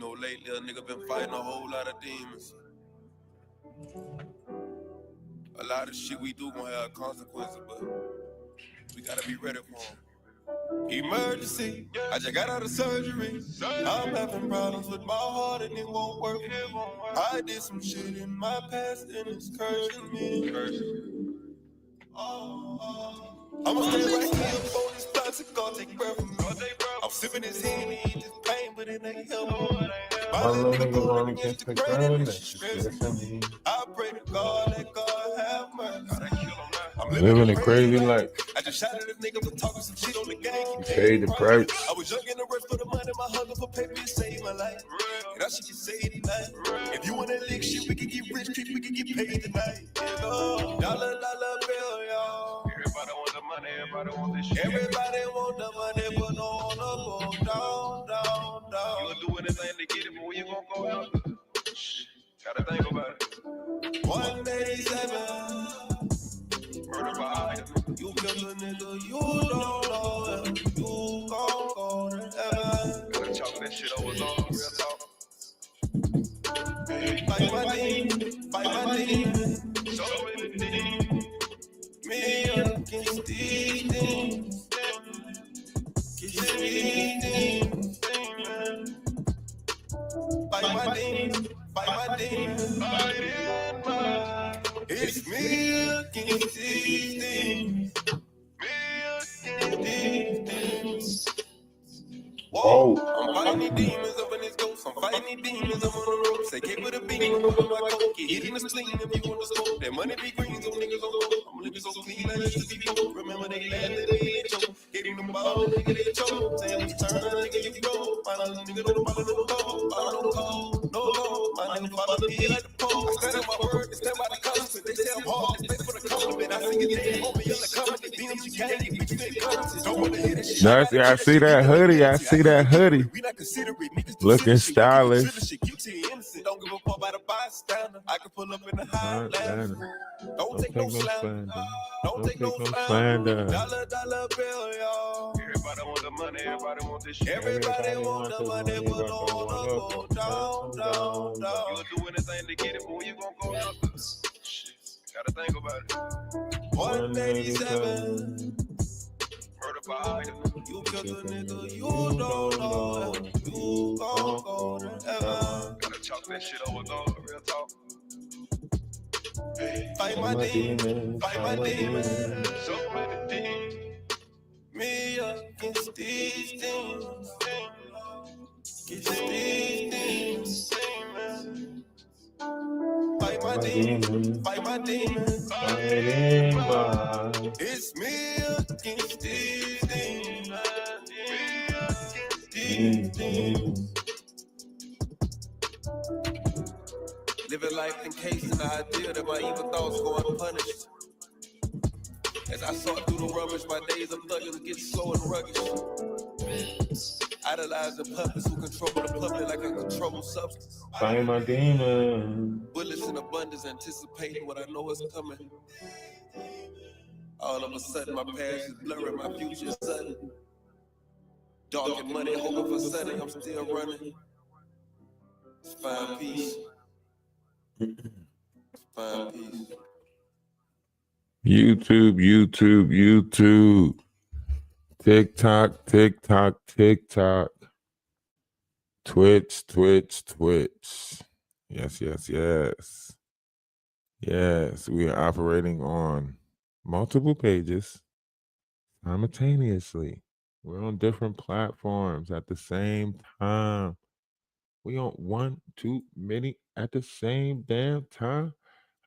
know, lately a nigga been fighting a whole lot of demons. A lot of shit we do gonna have consequences, but we gotta be ready for them. Emergency, I just got out of surgery. I'm having problems with my heart and it won't work. I did some shit in my past and it's cursing me. I'ma stay right here for this toxic, God take breath from me. I'm sipping this Henny, this pain, but it ain't helping. My little nigga going against the grain and it's stressing me. I pray to God that God have mercy. I'm living a crazy life. I just shot at a nigga for talking some shit on the gang. He paid the price. I was young and the rest for the money, my hunger for paper to save my life. And that shit can save tonight. If you wanna lick shit, we can get rich, we can get paid tonight. Dollar bill, y'all. Everybody want the money, everybody want this shit. Everybody want the money, but no one go down. You'll do anything to get it, but where you gonna go out? Gotta think about it. 187. Murder by item. You kill a nigga, you don't know if you gon' go to heaven. Gotta chalk that shit over, real talk. Fight my demon. So many demons. Me against these demons. Against these demons. Fight my demon. It's me against these things. Whoa, I'm fighting these demons up in this ghost. I'm fighting these demons up on the road. Say, get with a beam, I'm on my coat. Get hit in the spleen if you want to smoke. That money be green, so niggas on gold. I'm looking so clean, I used to be broke. Remember they laughed at me, they choke. Hitting them ball, nigga, they choke. Saying we turn, nigga, you go. My nigga don't follow no code. Follow no code, no code. My nigga follow me like the pole. I stand on my word, stand by the constant. They say I'm hard, they for the compliment. I see it there, homie, y'all the comment. Demons, you can't get bitch, they constant. Don't want to hear this shit. Nice, yeah, I see that hoodie. I see that hoodie. Looking stylish. Don't give a fuck about a bystander. I can pull up in the Highland. Don't take no slander. Don't take no slander. Dollar bill, y'all. Everybody want the money. Everybody want this shit. Everybody want the money, but don't wanna go down. You'll do anything to get it, but when you gonna go down? Gotta think about it. 187. Murder by item. You killed a nigga, you don't know if you gon' go to heaven. Gotta chalk that shit over, dog, real talk. Fight my demon. So many demons. Me against these demons. Against these demons. Fight my demon. It's me against these demons. Living life encased in the idea that my evil thoughts go unpunished. As I sort through the rubbish, my days of thugging get slow and ruggish. Idolize the puppets who control the public like a controlled substance. Find my demon. Bullets in abundance, anticipating what I know is coming. All of a sudden, my past is blurring, my future is sudden. Dark and money, hoping for sudden, I'm still running. It's fine peace. Fine peace. YouTube. TikTok. Twitch. Yes, we are operating on multiple pages simultaneously. We're on different platforms at the same time. We on one, too many at the same damn time.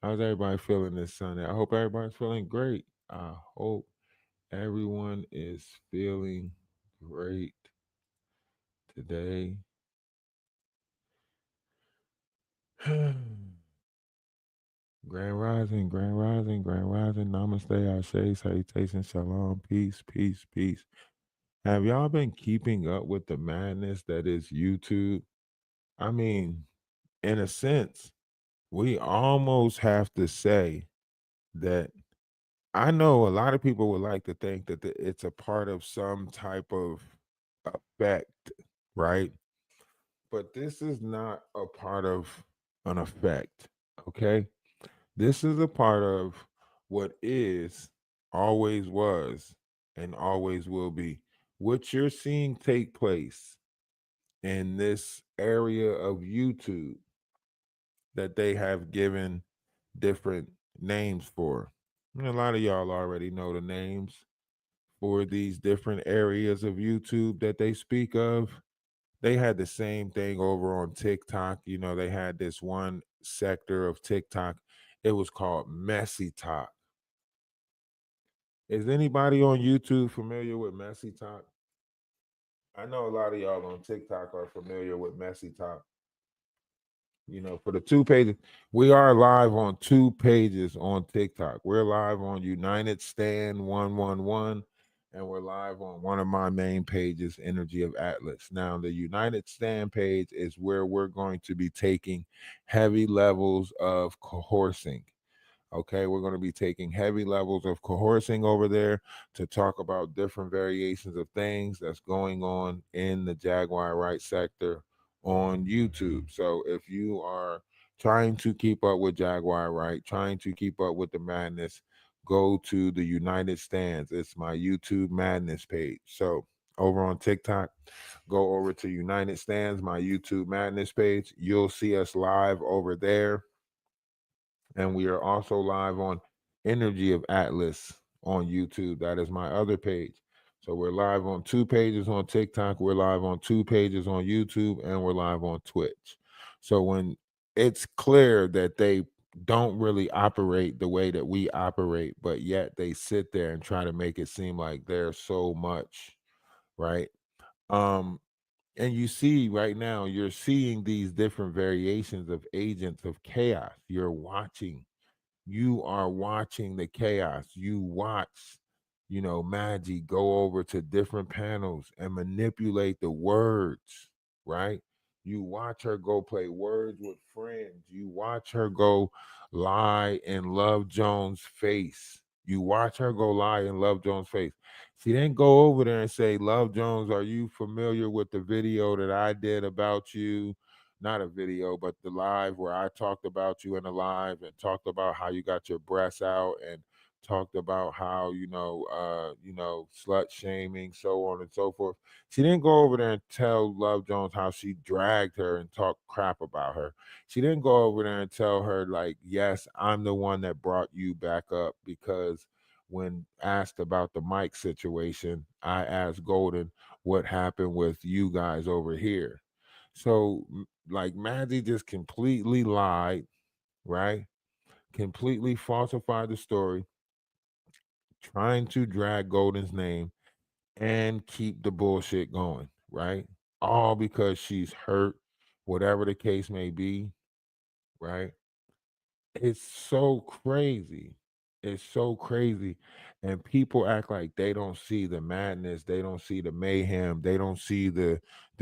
How's everybody feeling this Sunday? I hope everybody's feeling great. I hope everyone is feeling great today. Grand rising. Namaste, Ashe, salutations, shalom, peace. Have y'all been keeping up with the madness that is YouTube? I mean, in a sense, we almost have to say that I know a lot of people would like to think that it's a part of some type of effect, right? but this is not a part of an effect. Okay. This is a part of what is, always was, and always will be. What you're seeing take place in this area of YouTube that they have given different names for. And a lot of y'all already know the names for these different areas of YouTube that they speak of. They had the same thing over on TikTok. You know, they had this one sector of TikTok. It was called Messy Talk. Is anybody on YouTube familiar with Messy Talk? I know a lot of y'all on TikTok are familiar with Messy Talk. You know, for the two pages, we are live on two pages on TikTok. We're live on United Stand 111, and we're live on one of my main pages, Energy of Atlas. Now, the United Stand page is where we're going to be taking heavy levels of coercing. Okay, we're going to be taking heavy levels of coercing over there to talk about different variations of things that's going on in the Jaguar right sector on YouTube. So if you are trying to keep up with Jaguar right, trying to keep up with the madness, go to the United Stands. It's my YouTube madness page. So over on TikTok, go over to United Stands, my YouTube madness page. You'll see us live over there, and we are also live on Energy of Atlas on YouTube. That is my other page. So we're live on two pages on TikTok, we're live on two pages on YouTube, and we're live on Twitch. So when it's clear that they don't really operate the way that we operate, but yet they sit there and try to make it seem like they're so much, right? Um, and you see right now, you're seeing these different variations of agents of chaos. You are watching the chaos. You watch, Maggie go over to different panels and manipulate the words, right? You watch her go play words with friends. You watch her go lie in Love Jones' face. You watch her go lie in Love Jones' face. She didn't go over there and say, Love Jones, are you familiar with the video that I did about you? Not a video, but the live where I talked about you in the live and talked about how you got your breasts out and talked about how, slut shaming, so on and so forth. She didn't go over there and tell Love Jones how she dragged her and talked crap about her. She didn't go over there and tell her, like, yes, I'm the one that brought you back up, because when asked about the mic situation, I asked Golden what happened with you guys over here. So, like, Maggie just completely lied, right? Completely falsified the story, trying to drag Golden's name and keep the bullshit going, right? All because she's hurt, whatever the case may be, right? It's so crazy. It's so crazy. And people act like they don't see the madness, they don't see the mayhem, they don't see the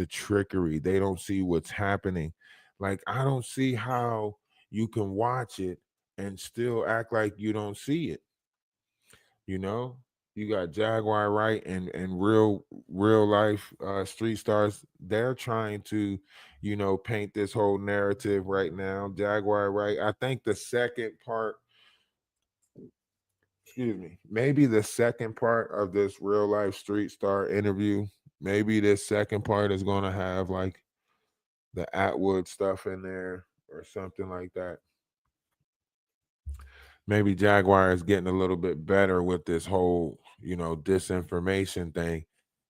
trickery, they don't see what's happening. Like, I don't see how you can watch it and still act like you don't see it. You know? You got Jaguar right and real life street stars. They're trying to, paint this whole narrative right now. Jaguar right. I think the second part, excuse me, maybe the second part of this real life street star interview, maybe this second part is gonna have like the Atwood stuff in there or something like that. Maybe Jaguar is getting a little bit better with this whole, disinformation thing.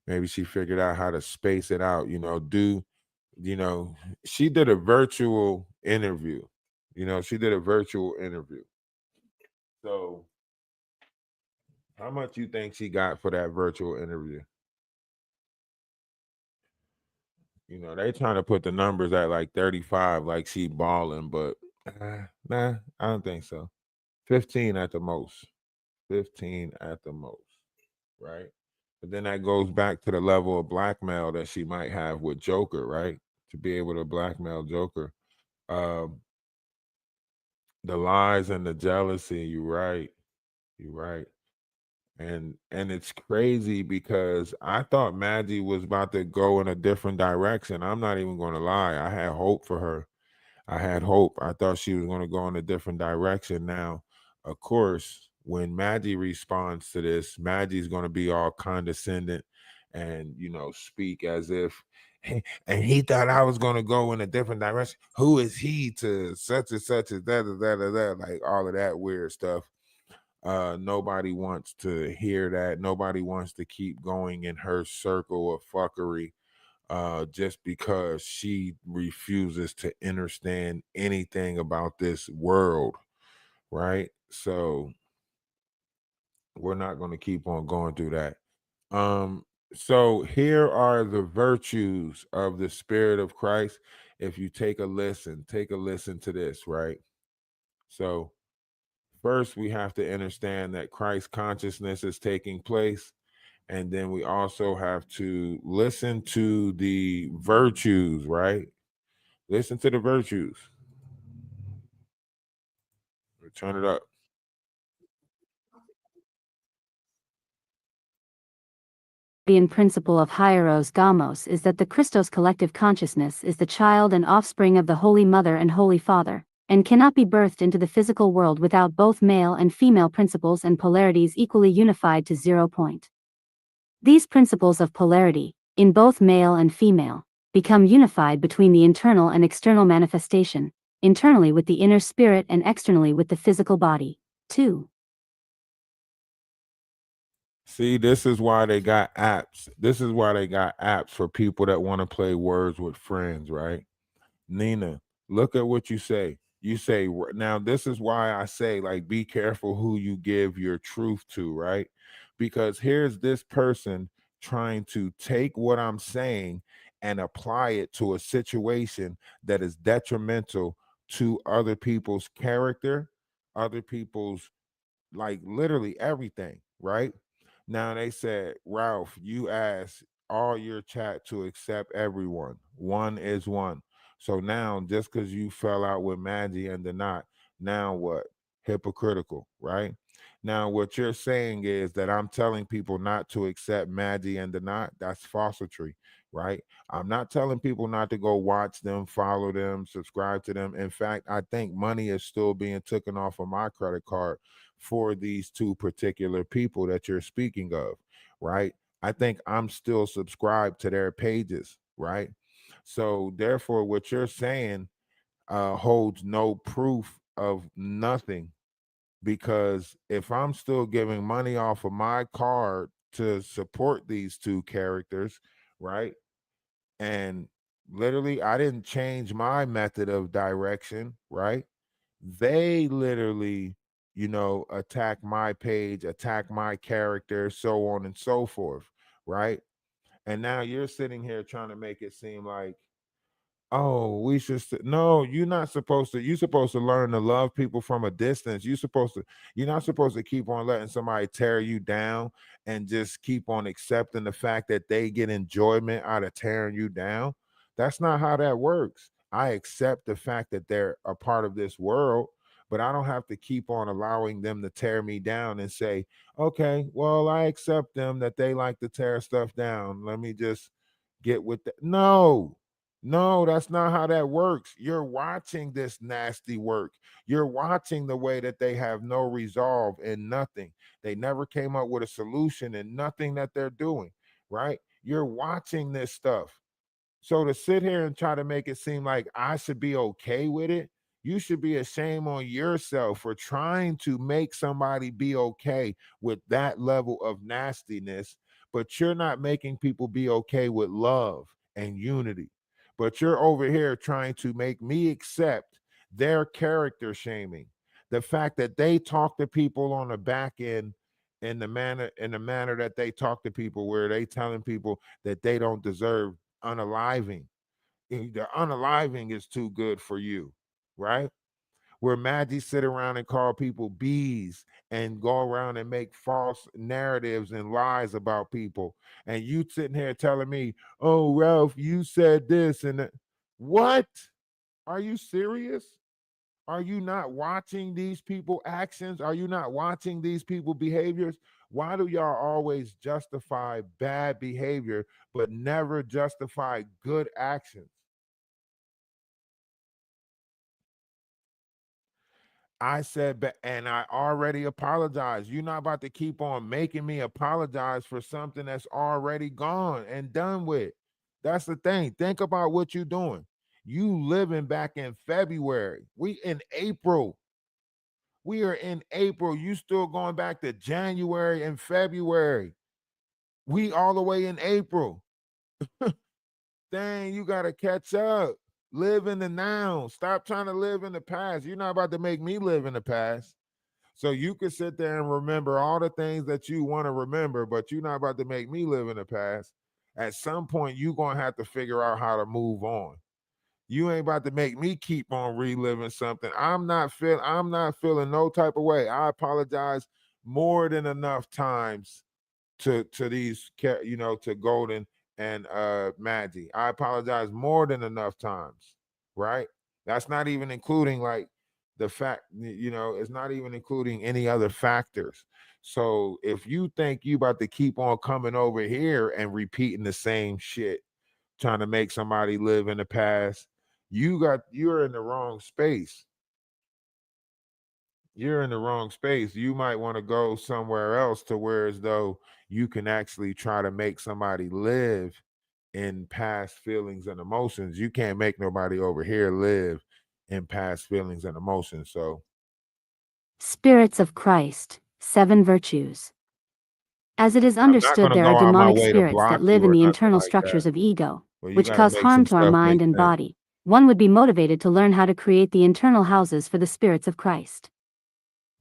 Maybe she figured out how to space it out, you know, she did a virtual interview. She did a virtual interview. So how much you think she got for that virtual interview? They trying to put the numbers at like 35, like she balling, but nah, I don't think so. 15 at the most. 15 at the most, right? But then that goes back to the level of blackmail that she might have with Joker, right? To be able to blackmail Joker. Um, the lies and the jealousy, you're right. You're right. And it's crazy because I thought Maggie was about to go in a different direction. I'm not even going to lie. I had hope for her. I had hope. I thought she was going to go in a different direction. Now, of course, when Maggie responds to this, Maggie's going to be all condescending and, speak as if, "Hey, and he thought I was going to go in a different direction. Who is he to such and such as that, like all of that weird stuff. Nobody wants to hear that. Nobody wants to keep going in her circle of fuckery, just because she refuses to understand anything about this world, right? So we're not going to keep on going through that. So here are the virtues of the Spirit of Christ. If you take a listen to this, right? So first, we have to understand that Christ consciousness is taking place. And then we also have to listen to the virtues, right? Listen to the virtues. Turn it up. The principle of Hieros Gamos is that the Christos collective consciousness is the child and offspring of the Holy Mother and Holy Father, and cannot be birthed into the physical world without both male and female principles and polarities equally unified to 0 point. These principles of polarity, in both male and female, become unified between the internal and external manifestation, internally with the inner spirit and externally with the physical body. 2. See, this is why they got apps. This is why they got apps for people that want to play words with friends, right? Nina, look at what you say. You say, now this is why I say, like, be careful who you give your truth to, right? Because here's this person trying to take what I'm saying and apply it to a situation that is detrimental to other people's character, other people's, like, literally everything, right? Now they said, Ralph, you asked all your chat to accept everyone. One is one. So now, just because you fell out with Maggie and the knot, now what? Hypocritical, right? Now, what you're saying is that I'm telling people not to accept Maggie and the knot. That's falsity, right? I'm not telling people not to go watch them, follow them, subscribe to them. In fact, I think money is still being taken off of my credit card for these two particular people that you're speaking of, right? I think I'm still subscribed to their pages, right? So therefore, what you're saying holds no proof of nothing, because if I'm still giving money off of my card to support these two characters, right? And literally, I didn't change my method of direction, right? They literally, attack my page, attack my character, so on and so forth, right? And now you're sitting here trying to make it seem like, oh, we should no, you're not supposed to. You're supposed to learn to love people from a distance. You're not supposed to keep on letting somebody tear you down and just keep on accepting the fact that they get enjoyment out of tearing you down. That's not how that works. I accept the fact that they're a part of this world, but I don't have to keep on allowing them to tear me down and say, okay, well, I accept them that they like to tear stuff down. Let me just get with that. No, no, that's not how that works. You're watching this nasty work. You're watching the way that they have no resolve in nothing. They never came up with a solution in nothing that they're doing, right? You're watching this stuff. So to sit here and try to make it seem like I should be okay with it, you should be ashamed on yourself for trying to make somebody be okay with that level of nastiness, but you're not making people be okay with love and unity. But you're over here trying to make me accept their character shaming. The fact that they talk to people on the back end in the manner that they talk to people, where they telling people that they don't deserve unaliving. The unaliving is too good for you, right? Where Maggie sit around and call people bees and go around and make false narratives and lies about people. And you sitting here telling me, oh, Ralph, you said this and that. What? Are you serious? Are you not watching these people actions? Are you not watching these people behaviors? Why do y'all always justify bad behavior but never justify good actions? I said, and I already apologized. You're not about to keep on making me apologize for something that's already gone and done with. That's the thing. Think about what you're doing. You living back in February. We in April. We are in April. You still going back to January and February. We all the way in April. Dang, you got to catch up. Live in the now. Stop trying to live in the past. You're not about to make me live in the past. So you can sit there and remember all the things that you want to remember, but you're not about to make me live in the past. At some point, you're going to have to figure out how to move on. You ain't about to make me keep on reliving something. I'm not feeling no type of way. I apologize more than enough times to these, to Golden and Maggie. I apologize more than enough times, right? That's not even including like the fact, it's not even including any other factors. So if you think you about to keep on coming over here and repeating the same shit, trying to make somebody live in the past, you're in the wrong space. You're in the wrong space. You might want to go somewhere else to where as though you can actually try to make somebody live in past feelings and emotions. You can't make nobody over here live in past feelings and emotions. So Spirits of Christ, 7 virtues. As it is I'm not understood, gonna there are go out my demonic way to spirits that block live you in or the nothing internal like that. structures of ego, Well, you which gotta cause make harm some to our stuff mind make and sense. body. One would be motivated to learn how to create the internal houses for the spirits of Christ.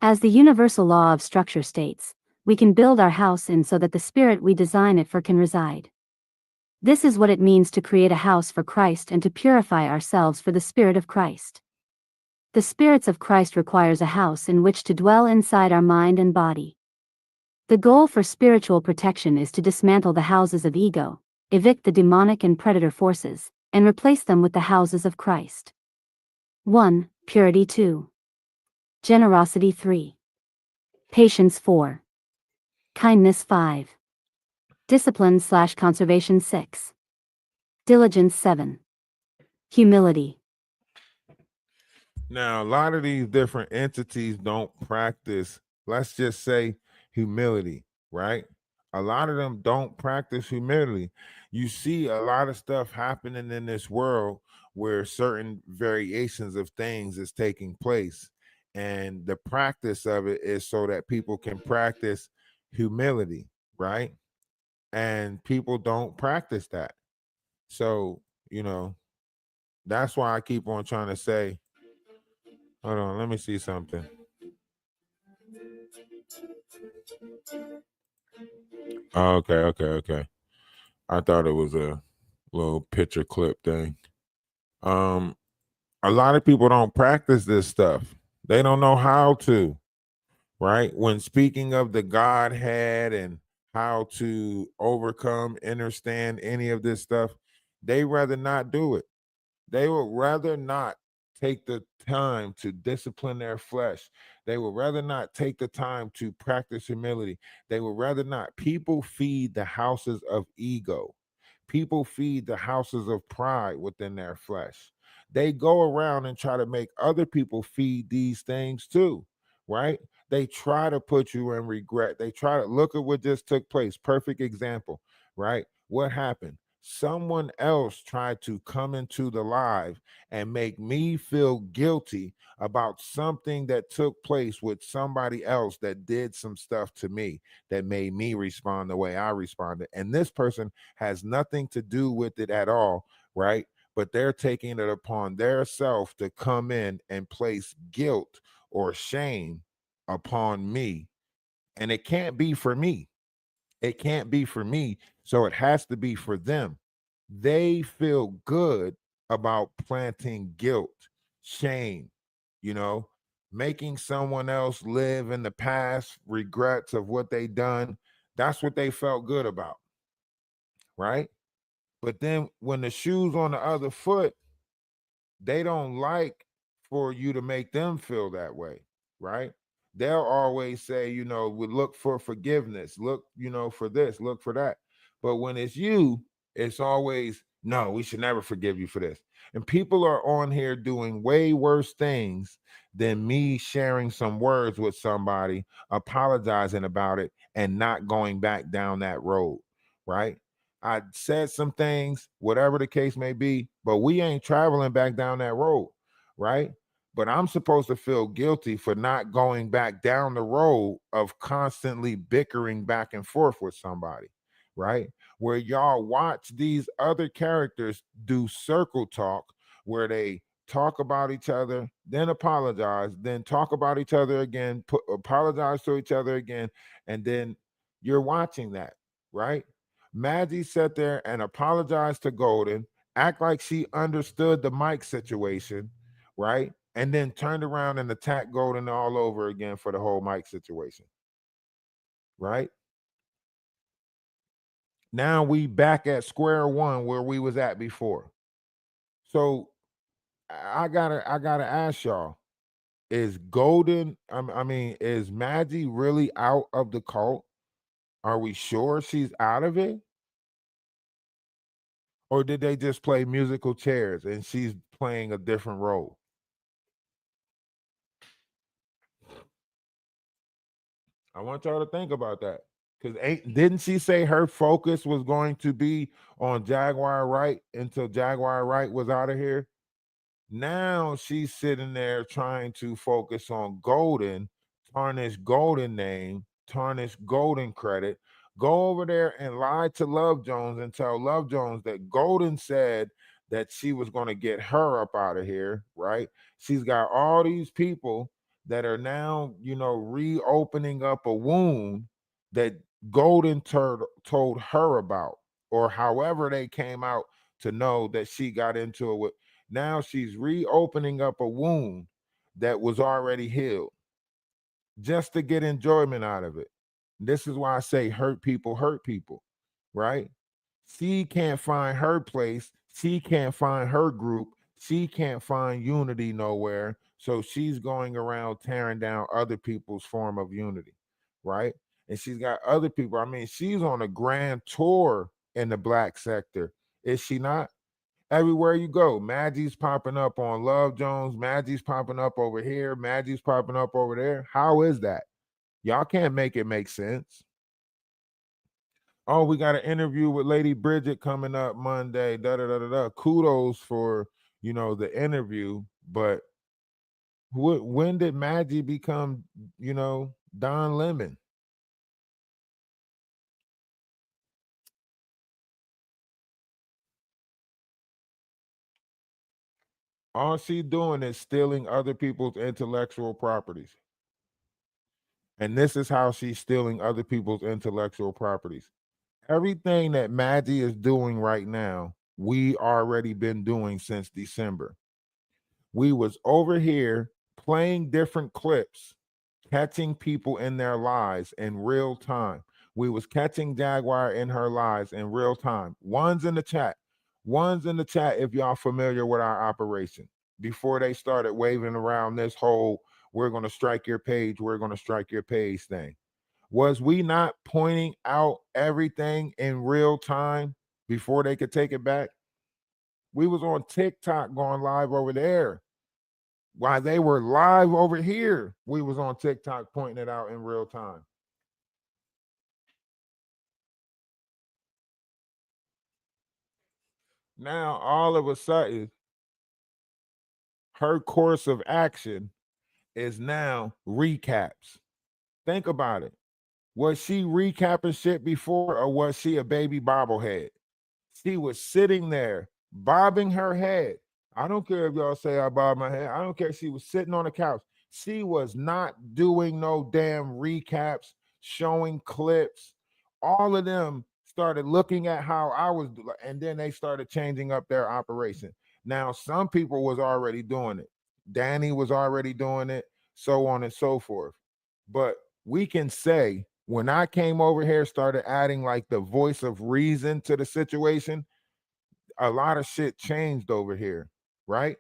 As the universal law of structure states, we can build our house in so that the spirit we design it for can reside. This is what it means to create a house for Christ and to purify ourselves for the Spirit of Christ. The spirits of Christ requires a house in which to dwell inside our mind and body. The goal for spiritual protection is to dismantle the houses of ego, evict the demonic and predator forces, and replace them with the houses of Christ. 1. Purity 2. Generosity 3. Patience 4. Kindness 5. Discipline/conservation 6. Diligence 7. Humility. Now, a lot of these different entities don't practice, let's just say, humility, right? A lot of them don't practice humility. You see a lot of stuff happening in this world where certain variations of things is taking place. And the practice of it is so that people can practice humility, right? And people don't practice that. So, that's why I keep on trying to say, hold on, let me see something. Oh, okay. I thought it was a little picture clip thing. Um, a lot of people don't practice this stuff. They don't know how to, right? When speaking of the Godhead and how to overcome, understand any of this stuff, they rather not do it. They would rather not take the time to discipline their flesh. They would rather not take the time to practice humility. They would rather not. People feed the houses of ego. People feed the houses of pride within their flesh. They go around and try to make other people feed these things too, right? They try to put you in regret. They try to look at what just took place. Perfect example, right? What happened? Someone else tried to come into the live and make me feel guilty about something that took place with somebody else that did some stuff to me that made me respond the way I responded. And this person has nothing to do with it at all, right? But they're taking it upon their self to come in and place guilt or shame upon me. And it can't be for me. It can't be for me. So it has to be for them. They feel good about planting guilt, shame, you know, making someone else live in the past, regrets of what they done. That's what they felt good about, right? But then when the shoe's on the other foot, they don't like for you to make them feel that way, right? they'll always say, we look for forgiveness, look, for this, look for that. But when it's you, it's always, no, we should never forgive you for this. And people are on here doing way worse things than me sharing some words with somebody, apologizing about it, and not going back down that road, right? I said some things, whatever the case may be, but we ain't traveling back down that road, right? But I'm supposed to feel guilty for not going back down the road of constantly bickering back and forth with somebody, right? Where y'all watch these other characters do circle talk where they talk about each other, then apologize, then talk about each other again, apologize to each other again, and then you're watching that, right? Maggie sat there and apologized to Golden, act like she understood the mic situation, right? And then turned around and attacked Golden all over again for the whole mic situation, right? Now we back at square one where we was at before. So I gotta ask y'all: is Golden? I mean, is Maggie really out of the cult? Are we sure she's out of it? Or did they just play musical chairs and she's playing a different role? I want y'all to think about that. Because didn't she say her focus was going to be on Jaguar Wright until Jaguar Wright was out of here? Now she's sitting there trying to focus on Golden, tarnish Golden name, tarnish Golden credit, go over there and lie to Love Jones and tell Love Jones that Golden said that she was going to get her up out of here, right? She's got all these people that are now, reopening up a wound that Golden told her about, or however they came out to know that she got into it with. Now she's reopening up a wound that was already healed just to get enjoyment out of it. This is why I say hurt people, right? She can't find her place. She can't find her group. She can't find unity nowhere. So she's going around tearing down other people's form of unity, right? And she's got other people. I mean, she's on a grand tour in the black sector, is she not? Everywhere you go, Maggie's popping up on Love Jones. Maggie's popping up over here. Maggie's popping up over there. How is that? Y'all can't make it make sense. Oh, we got an interview with Lady Bridget coming up Monday. Da da da da da. Kudos for the interview, but when did Maggie become Don Lemon? All she doing is stealing other people's intellectual properties. And this is how she's stealing other people's intellectual properties. Everything that Maggie is doing right now, we already been doing since December. We was over here playing different clips, catching people in their lives in real time. We was catching Jaguar in her lives in real time. One's in the chat. One's in the chat if y'all familiar with our operation. Before they started waving around this whole we're going to strike your page, we're going to strike your page thing. Was we not pointing out everything in real time before they could take it back? We was on TikTok going live over there. While they were live over here, we was on TikTok pointing it out in real time. Now, all of a sudden, her course of action is now recaps. Think about it. Was she recapping shit before, or was she a baby bobblehead? She was sitting there bobbing her head. I don't care if y'all say I bob my head. I don't care. She was sitting on the couch. She was not doing no damn recaps, showing clips. All of them started looking at how I was, and then they started changing up their operation. Now, some people was already doing it. Danny was already doing it, so on and so forth. But we can say when I came over here, started adding like the voice of reason to the situation, a lot of shit changed over here, right?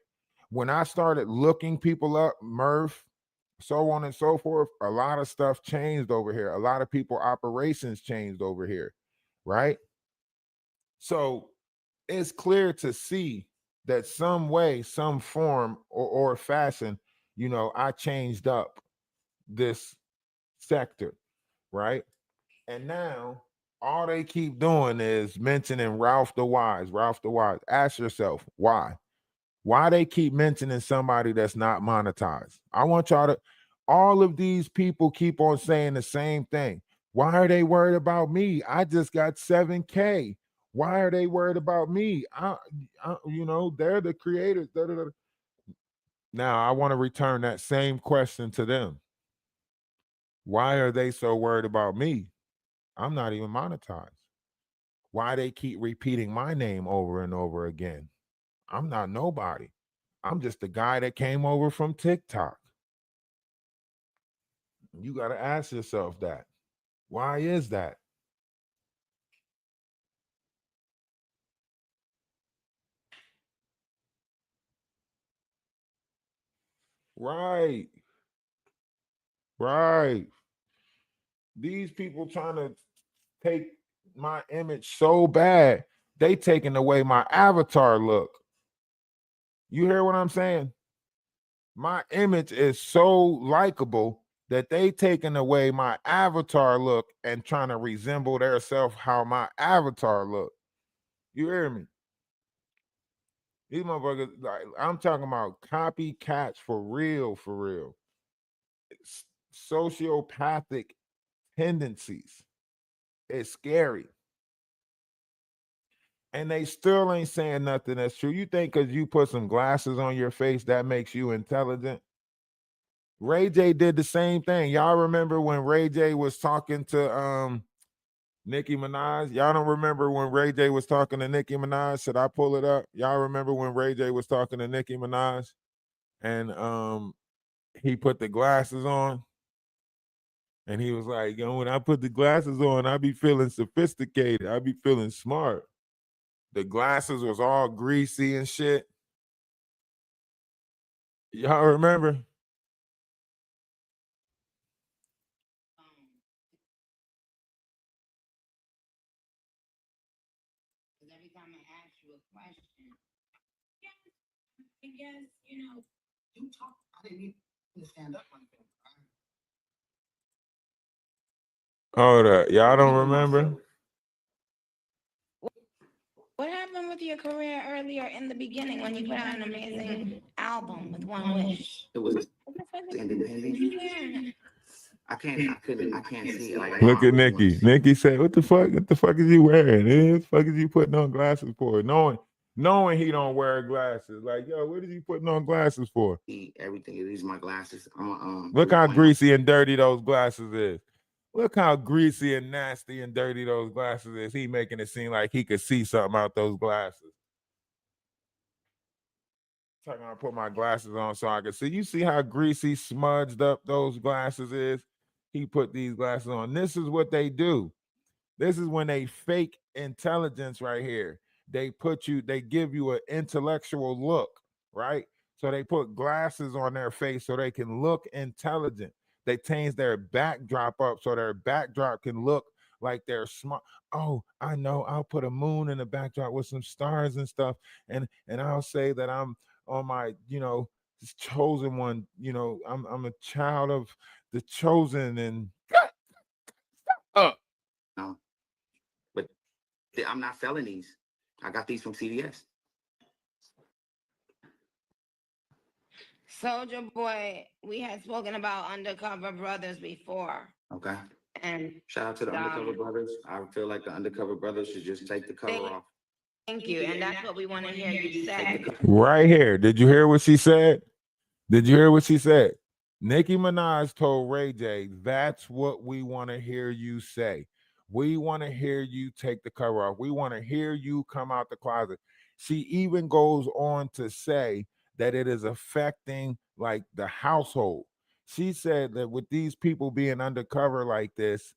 When I started looking people up, Murph, so on and so forth. A lot of stuff changed over here. A lot of people operations changed over here, right? So it's clear to see that some way, some form or fashion, I changed up this sector, right? And now all they keep doing is mentioning Ralph DaWise, Ralph DaWise. Ask yourself why. Why they keep mentioning somebody that's not monetized? I want y'all to, all of these people keep on saying the same thing. Why are they worried about me? I just got 7K. Why are they worried about me? They're the creators. Da, da, da. Now, I want to return that same question to them. Why are they so worried about me? I'm not even monetized. Why they keep repeating my name over and over again? I'm not nobody. I'm just the guy that came over from TikTok. You got to ask yourself that. Why is that? Right. Right. These people trying to take my image so bad, they taking away my avatar look. You hear what I'm saying? My image is so likable that they taking away my avatar look and trying to resemble their self how my avatar look. You hear me? These motherfuckers, like, I'm talking about copycats for real, for real. It's sociopathic tendencies. It's scary. And they still ain't saying nothing that's true. You think because you put some glasses on your face, that makes you intelligent? Ray J did the same thing. Y'all remember when Ray J was talking to Nicki Minaj? Y'all don't remember when Ray J was talking to Nicki Minaj? Should I pull it up? Y'all remember when Ray J was talking to Nicki Minaj? And he put the glasses on. And he was like, when I put the glasses on, I be feeling sophisticated. I be feeling smart. The glasses was all greasy and shit. Y'all remember? Every time I ask you a question, I guess, you talk. I didn't need to stand up like that. Hold up. Y'all don't remember? What happened with your career earlier in the beginning when you put out an amazing album with One Wish? It was independent. I can't see it. Like, Look at Nikki. Nikki said, What the fuck is you wearing? What the fuck is you putting on glasses for? Knowing he don't wear glasses. Like, yo, what is he putting on glasses for? Everything. These are my glasses. Look how greasy and dirty those glasses is. Look how greasy and nasty and dirty those glasses is. He making it seem like he could see something out those glasses. Talking about put my glasses on so I can see. You see how greasy, smudged up those glasses is? He put these glasses on. This is what they do. This is when they fake intelligence right here. They give you an intellectual look, right? So they put glasses on their face so they can look intelligent. They change their backdrop up so their backdrop can look like they're smart. Oh, I know. I'll put a moon in the backdrop with some stars and stuff, and I'll say that I'm on my, chosen one. I'm a child of the chosen, and No, but I'm not selling these. I got these from CVS. Soldier Boy, we had spoken about Undercover Brothers before. Okay. And shout out to the Undercover Brothers. I feel like the Undercover Brothers should just take the cover off. Thank you. And that's what we want to hear you say. Right here. Did you hear what she said? Did you hear what she said? Nicki Minaj told Ray J, that's what we want to hear you say. We want to hear you take the cover off. We want to hear you come out the closet. She even goes on to say that it is affecting like the household. She said that with these people being undercover like this,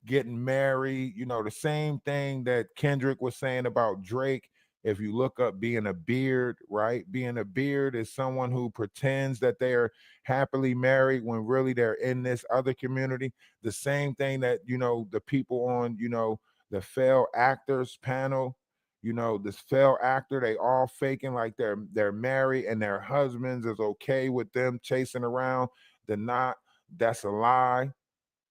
getting married, the same thing that Kendrick was saying about Drake, If you look up being a beard, right? Being a beard is someone who pretends that they are happily married when really they're in this other community. The same thing that, the people on, the failed actors panel, this failed actor, they all faking like they're married and their husbands is okay with them chasing around. They're not. That's a lie.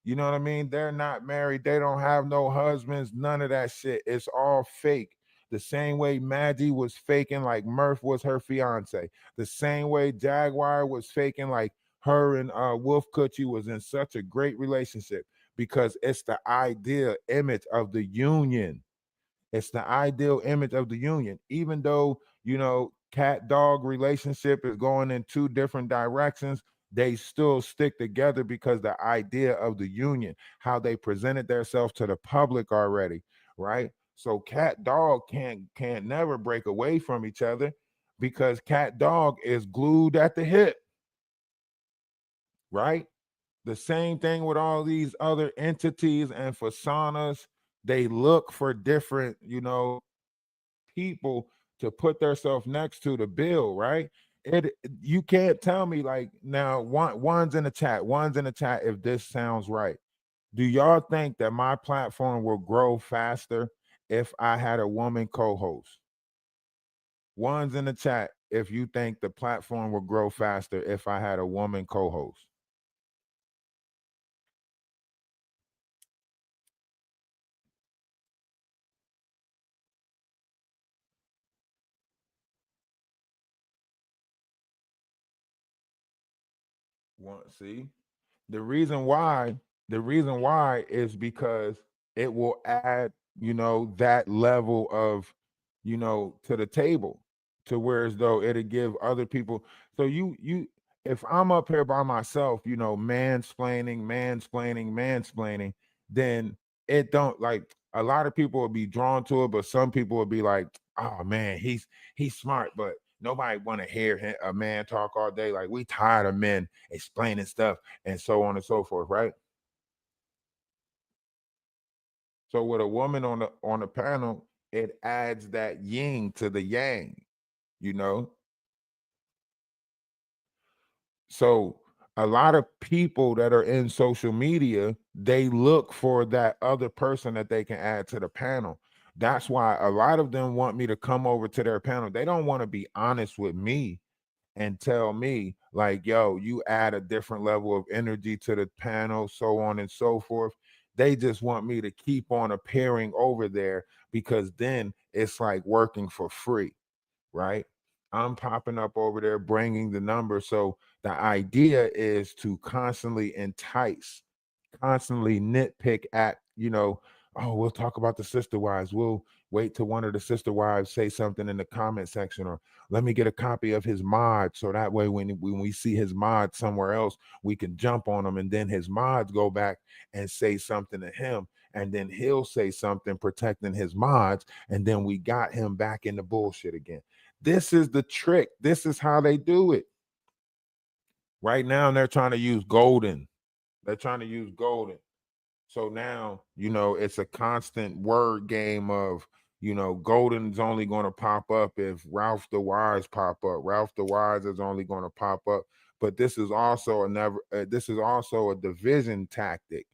You know what I mean? They're not married. They don't have no husbands. None of that shit. It's all fake. The same way Maggie was faking like Murph was her fiance. The same way Jaguar was faking like her and Wolf Coochie was in such a great relationship, because it's the ideal image of the union. It's the ideal image of the union. Even though, cat dog relationship is going in two different directions, they still stick together because the idea of the union, how they presented themselves to the public already, right? So cat dog can't never break away from each other, because cat dog is glued at the hip, right? The same thing with all these other entities and personas. They look for different, people to put themselves next to the bill, right? It You can't tell me like, now one's in the chat, if this sounds right. Do y'all think that my platform will grow faster if I had a woman co-host? One's in the chat if you think the platform will grow faster if I had a woman co-host. See, the reason why, is because it will add, that level of, to the table, to where as though it'll give other people. So if I'm up here by myself, mansplaining, then it don't, like, a lot of people will be drawn to it, but some people will be like, oh man, he's smart, but nobody want to hear a man talk all day. Like, we tired of men explaining stuff and so on and so forth, right? So with a woman on the panel, it adds that yin to the yang, you know. So a lot of people that are in social media, they look for that other person that they can add to the panel. That's why a lot of them want me to come over to their panel. They don't want to be honest with me and tell me like, yo, you add a different level of energy to the panel, so on and so forth. They just want me to keep on appearing over there, because then it's like working for free, right? I'm popping up over there bringing the number. So the idea is to constantly entice, constantly nitpick at, oh, we'll talk about the sister wives. We'll wait till one of the sister wives say something in the comment section, or let me get a copy of his mod. So that way, when we see his mod somewhere else, we can jump on him. And then his mods go back and say something to him. And then he'll say something protecting his mods. And then we got him back in the bullshit again. This is the trick. This is how they do it. Right now, they're trying to use golden. They're trying to use golden. So now, it's a constant word game of, Golden's only going to pop up if Ralph DaWise pop up. Ralph DaWise is only going to pop up. But this is also this is also a division tactic,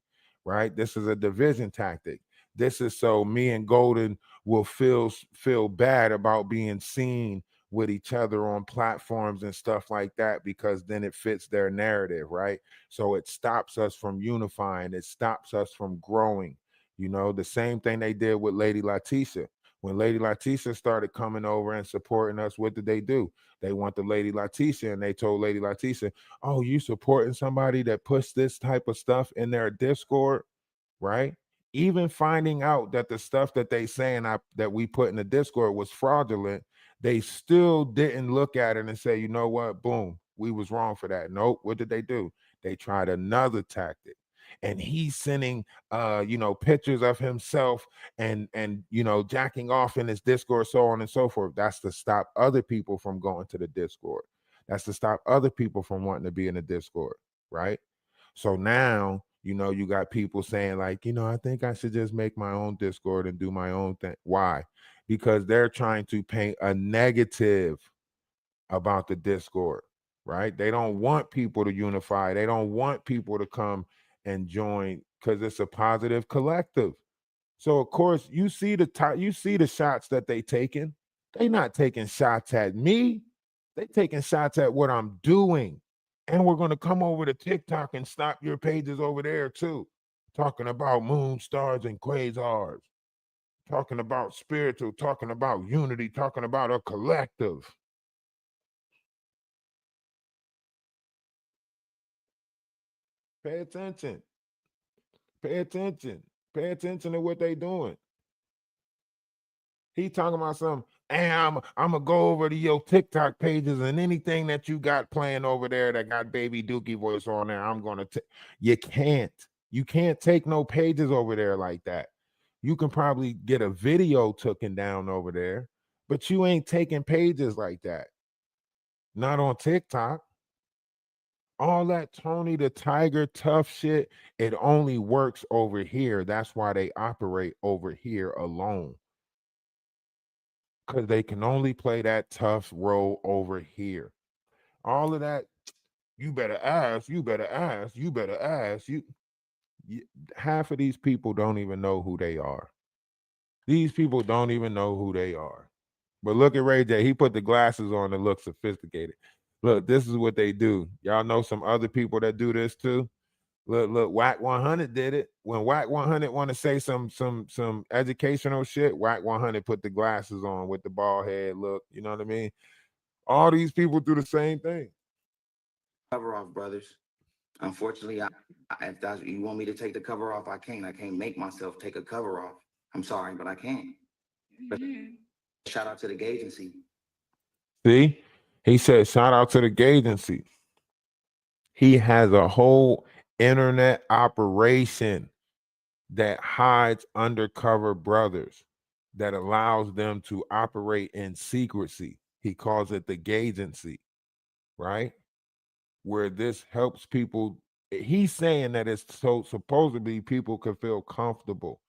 right? This is a division tactic. This is so me and Golden will feel bad about being seen with each other on platforms and stuff like that, because then it fits their narrative, right? So it stops us from unifying. It stops us from growing. The same thing they did with Lady Letitia. When Lady Letitia started coming over and supporting us, what did they do? They went to Lady Letitia and they told Lady Letitia, oh, you supporting somebody that puts this type of stuff in their Discord, right? Even finding out that the stuff that they saying that we put in the Discord was fraudulent, they still didn't look at it and say, you know what, boom, we was wrong for that. Nope. What did they do? They tried another tactic. And he's sending pictures of himself and jacking off in his Discord, so on and so forth. That's to stop other people from going to the Discord. That's to stop other people from wanting to be in the Discord, right? So now, you got people saying like, I think I should just make my own Discord and do my own thing. Why? because they're trying to paint a negative about the Discord, right? They don't want people to unify. They don't want people to come and join because it's a positive collective. So of course you see the shots that they taking. They not taking shots at me. They taking shots at what I'm doing. And we're going to come over to TikTok and stop your pages over there too. Talking about moon, stars, and quasars. Talking about spiritual, talking about unity, talking about a collective. Pay attention. Pay attention. Pay attention to what they doing. He talking about something. And I'm gonna go over to your TikTok pages and anything that you got playing over there that got Baby Dookie voice on there. I'm gonna take. You can't take no pages over there like that. You can probably get a video taken down over there, but you ain't taking pages like that. Not on TikTok. All that Tony the Tiger tough shit, it only works over here. That's why they operate over here alone. Because they can only play that tough role over here. All of that, you better ask, you better ask, you better ask. Half of these people don't even know who they are. These people don't even know who they are. But look at Ray J. He put the glasses on to look sophisticated. Look, this is what they do. Y'all know some other people that do this too. Look, Whack 100 did it. When Whack 100 want to say some educational shit, Whack 100 put the glasses on with the bald head look. You know what I mean? All these people do the same thing. Cover off, brothers. Unfortunately, if that's you want me to take the cover off, I can't. I can't make myself take a cover off. I'm sorry, but I can't. But shout out to the agency. See, he said, shout out to the agency. He has a whole internet operation that hides undercover brothers that allows them to operate in secrecy. He calls it the agency, right? Where this helps people. He's saying that it's so supposedly people can feel comfortable,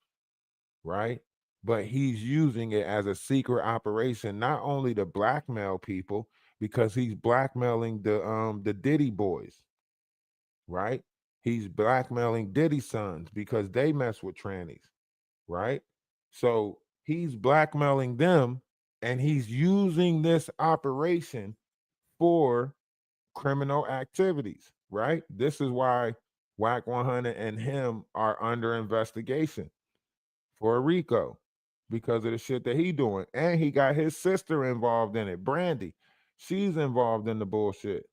right? But he's using it as a secret operation, not only to blackmail people, because he's blackmailing the Diddy boys, right? He's blackmailing Diddy sons because they mess with trannies, right? So he's blackmailing them and he's using this operation for criminal activities, right? This is why Whack 100 and him are under investigation for a RICO because of the shit that he doing. And he got his sister involved in it, Brandy. She's involved in the bullshit,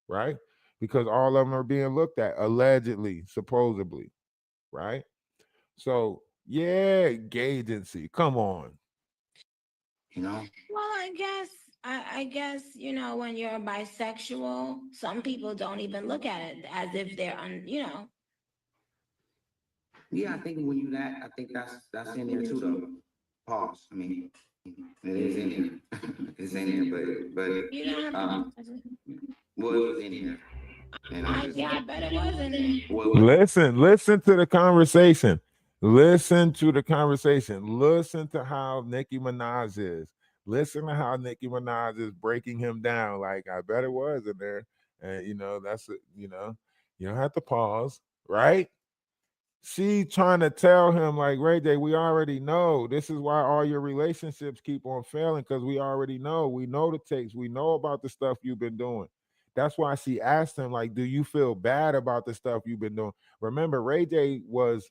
right? Because all of them are being looked at, allegedly, supposedly, right? So, yeah, gay agency, come on. You know? Well, I guess, you know, when you're bisexual, some people don't even look at it as if they're you know. Yeah, I think when you that, I think that's in there too though. Pause. I mean, it is in there. It's in there, but You don't have to. well, it was in there. And I bet it was in there. well, Listen to the conversation. Listen to the conversation. Listen to how Nicki Minaj is. Listen to how Nicki Minaj is breaking him down. Like, I bet it was in there. And, you know, that's it. You know, you don't have to pause, right? She trying to tell him, like, Ray J, we already know. This is why all your relationships keep on failing, because we already know. We know the takes. We know about the stuff you've been doing. That's why she asked him, like, do you feel bad about the stuff you've been doing? Remember, Ray J was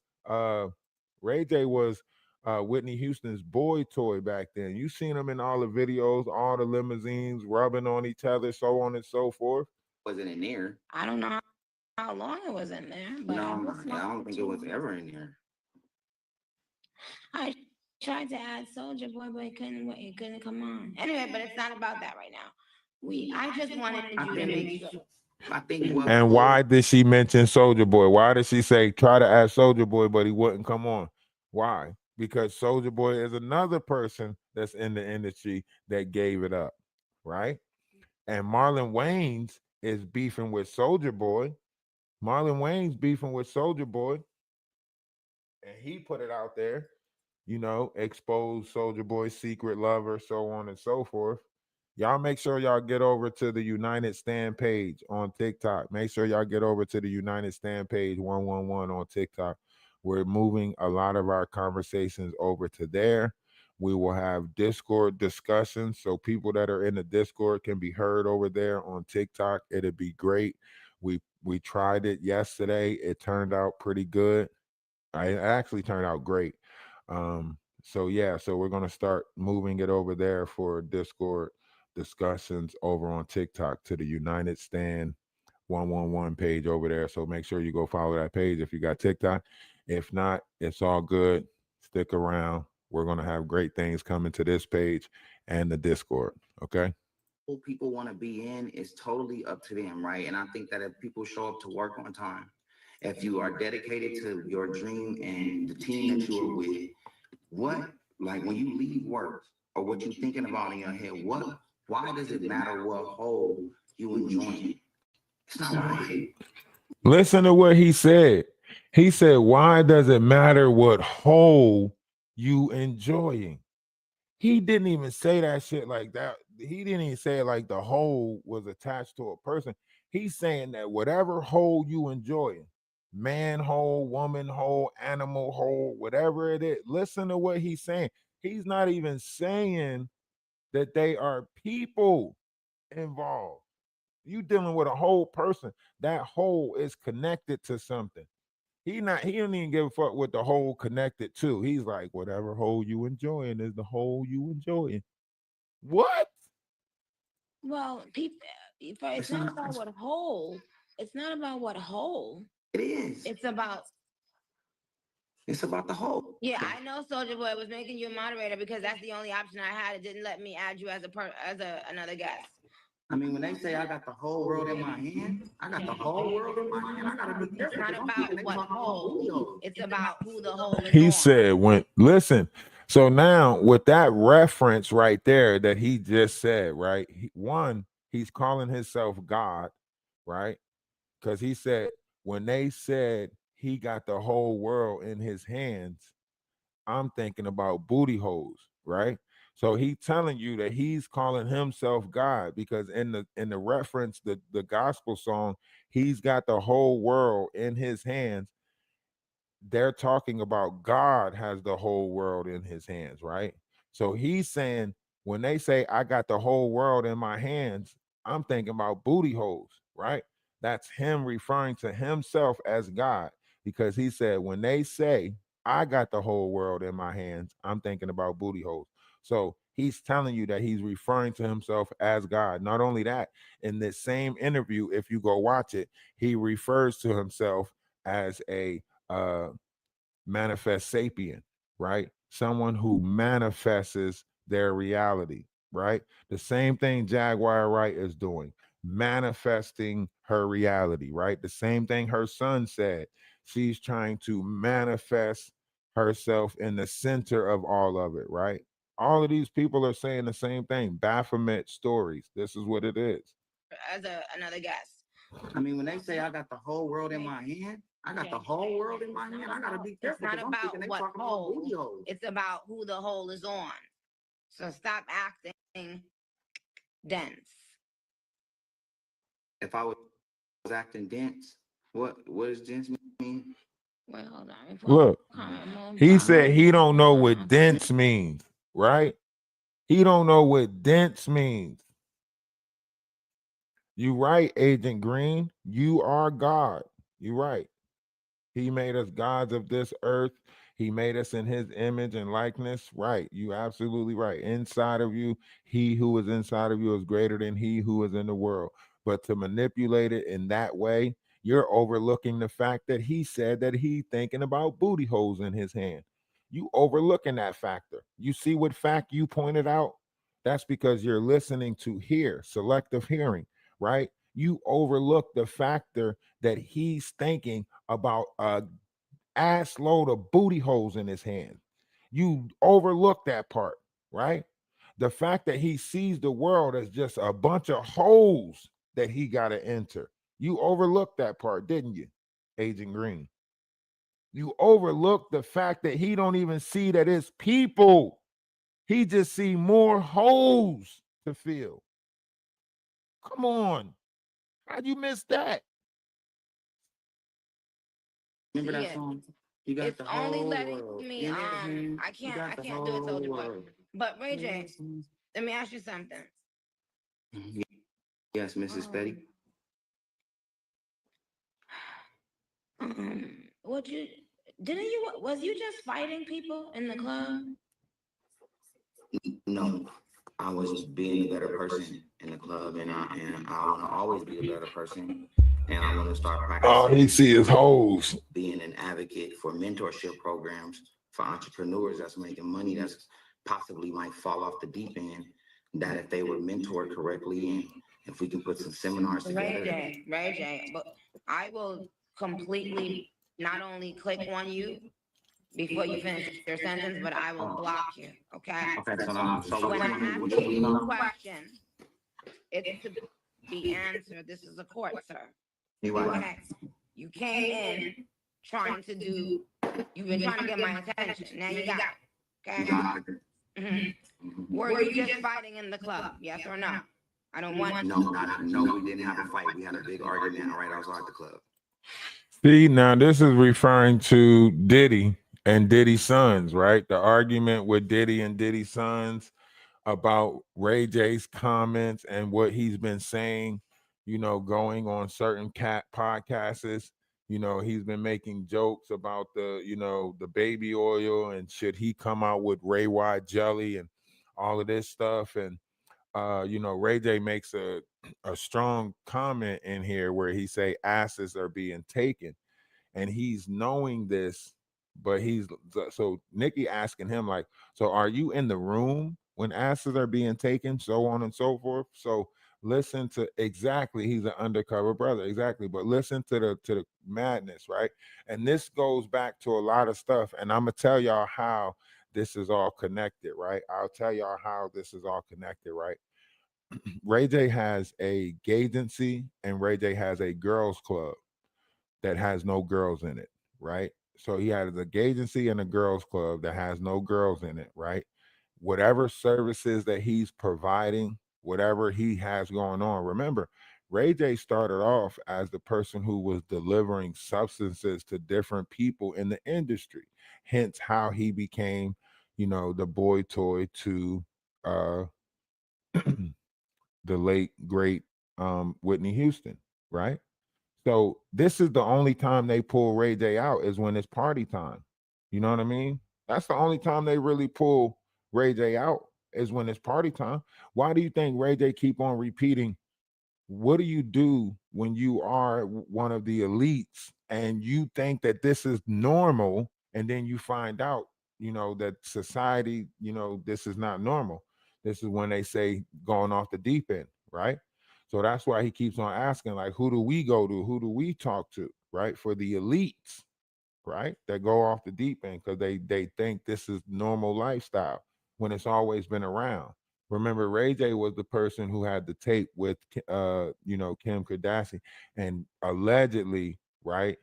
Whitney Houston's boy toy back then. You seen him in all the videos, all the limousines, rubbing on each other, so on and so forth. wasn't in there. I don't know how long it was in there, but No, I don't think it was ever in there. I tried to add Soldier Boy, but it couldn't come on. Anyway, but it's not about that right now. I just wanted you to make sure. I think And why did she mention Soldier Boy? Why did she say try to ask Soldier Boy, but he wouldn't come on? Why? Because Soldier Boy is another person that's in the industry that gave it up, right? And Marlon Wayans is beefing with Soldier Boy. Marlon Wayans beefing with Soldier Boy, and he put it out there expose Soldier Boy's secret lover, so on and so forth. Y'all make sure y'all get over to the United Stand page on TikTok. Make sure y'all get over to the United Stand page 111 on TikTok. We're moving a lot of our conversations over to there. We will have Discord discussions, so people that are in the Discord can be heard over there on TikTok. It'd be great. We tried it yesterday. It turned out pretty good. It actually turned out great. So yeah, so we're gonna start moving it over there for Discord discussions over on TikTok to the United Stand 111 page over there. So make sure you go follow that page if you got TikTok. If not, it's all good. Stick around. We're gonna have great things coming to this page and the Discord. Okay. Who people want to be in is totally up to them, right? And I think that if people show up to work on time, if you are dedicated to your dream and the team that you are with, like when you leave work or what you're thinking about in your head, why does it matter what hole you enjoying? It's not right. Listen to what he said. He said, why does it matter what hole you enjoying? He didn't even say that shit like that. He didn't even say it like the hole was attached to a person. He's saying that whatever hole you enjoying, man hole, woman hole, animal hole, whatever it is, listen to what he's saying. He's not even saying that they are people involved. You dealing with a whole person. That hole is connected to something. He don't even give a fuck what the hole connected to. He's like, whatever hole you enjoying is the hole you enjoying. What? Well, people, it's not about what hole. It's not about what hole. It is. It's about the hole. Yeah, I know Soldier Boy was making you a moderator because that's the only option I had. It didn't let me add you as another guest. I mean, when they say I got the whole world in my hand, I got the whole world in my hand. I gotta be It's not about what hole. It's about who the hole is He on. said, listen. So now with that reference right there that he just said, right? He's calling himself God, right? Because he said, when they said he got the whole world in his hands, I'm thinking about booty holes, right? So he telling you that he's calling himself God because in the reference, the gospel song, he's got the whole world in his hands. They're talking about God has the whole world in his hands, right? So he's saying, when they say I got the whole world in my hands, I'm thinking about booty holes, right? That's him referring to himself as God because he said, when they say I got the whole world in my hands, I'm thinking about booty holes. So he's telling you that he's referring to himself as God. Not only that, in this same interview, if you go watch it, he refers to himself as a manifest sapient, right? Someone who manifests their reality, right? The same thing Jaguar Wright is doing, manifesting her reality, right? The same thing her son said. She's trying to manifest herself in the center of all of it, right? All of these people are saying the same thing. Baphomet stories. This is what it is. As another guest. I mean, when they say I got the whole world in my hand, I got the whole world in my hand. I gotta be careful. It's not about what hole. It's about who the hole is on. So stop acting dense. If I was acting dense, what does dense mean? Wait, hold on. Look, he said he don't know what dense means, right? He don't know what dense means. You right, Agent Green. You are God. You right. He made us gods of this earth. He made us in his image and likeness. Right. You absolutely right. Inside of you, he who is inside of you is greater than he who is in the world. But to manipulate it in that way, you're overlooking the fact that he said that he's thinking about booty holes in his hand. You overlooking that factor. You see what fact you pointed out? That's because you're listening to hear, selective hearing, right? You overlook the factor that he's thinking about a ass load of booty holes in his hand. You overlook that part, right? The fact that he sees the world as just a bunch of holes that he got to enter. You overlooked that part, didn't you, Agent Green? You overlook the fact that he don't even see that it's people. He just see more holes to fill. Come on. How'd you miss that? Remember that Yeah. song? You got It's the only whole letting world me, in your hand. I You got the can't do it whole Soldier Boy. world. But Ray J, let me ask you something. Yes, Mrs. Betty. What you was you just fighting people in the club? No, I was being a better person in the club, and I want to always be a better person, and I want to start All he practicing see is holes. being an advocate for mentorship programs for entrepreneurs that's making money that's possibly might fall off the deep end. That if they were mentored correctly, and if we can put some seminars together. Ray J, but I will completely not only click on you before you finish your sentence, but I will block you. Okay. Okay, so When what I you want me, ask what you you want? a question, it's to be answered. This is a court, sir. Okay. You came in trying to do. You've been trying to get my attention. Now you got it. Okay. Were you just fighting in the club? Yes or no? I don't want. No, we didn't have a fight. We had a big argument right outside the club. See, now this is referring to Diddy and Diddy's sons, right? The argument with Diddy and Diddy's sons about Ray J's comments and what he's been saying, going on certain cat podcasts. He's been making jokes about the baby oil and should he come out with Ray Wide jelly and all of this stuff. And Ray J makes a strong comment in here where he say asses are being taken, and he's knowing this, but so Nikki asking him like, so are you in the room when asses are being taken, so on and so forth. So listen to exactly, he's an undercover brother, exactly, but listen to the madness, right? And this goes back to a lot of stuff, and I'm gonna tell y'all how this is all connected, right? I'll tell y'all how this is all connected, right? Ray J has a gay agency and Ray J has a girls club that has no girls in it, right? So he has a gay agency and a girls club that has no girls in it, right? Whatever services that he's providing, whatever he has going on. Remember, Ray J started off as the person who was delivering substances to different people in the industry. Hence how he became, the boy toy to uh the late great Whitney Houston, right? So this is the only time they pull Ray J out is when it's party time. You know what I mean? That's the only time they really pull Ray J out is when it's party time. Why do you think Ray J keep on repeating? What do you do when you are one of the elites and you think that this is normal, and then you find out, that society, this is not normal. This is when they say going off the deep end, right? So that's why he keeps on asking, like, who do we go to? Who do we talk to? Right? For the elites, right? That go off the deep end because they think this is normal lifestyle when it's always been around. Remember, Ray J was the person who had the tape with Kim Kardashian, and allegedly, right?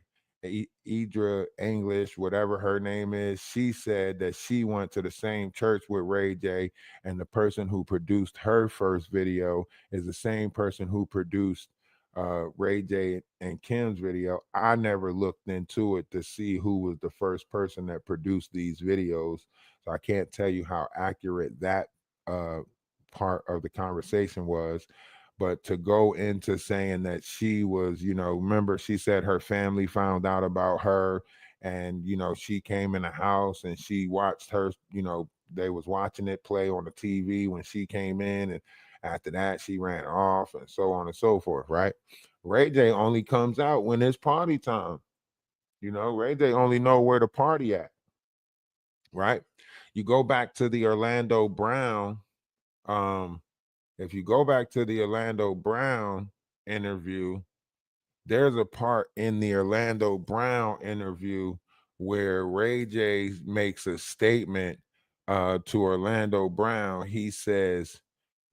Idra English, whatever her name is, she said that she went to the same church with Ray J, and the person who produced her first video is the same person who produced Ray J and Kim's video. I never looked into it to see who was the first person that produced these videos, so I can't tell you how accurate that part of the conversation was. But to go into saying that she was, remember she said her family found out about her, and she came in the house and she watched her, they was watching it play on the TV when she came in, and after that she ran off and so on and so forth, right? Ray J only comes out when it's party time. Ray J only know where to party at, right? You go back to the Orlando Brown, if you go back to the Orlando Brown interview, there's a part in the Orlando Brown interview where Ray J makes a statement to Orlando Brown. He says,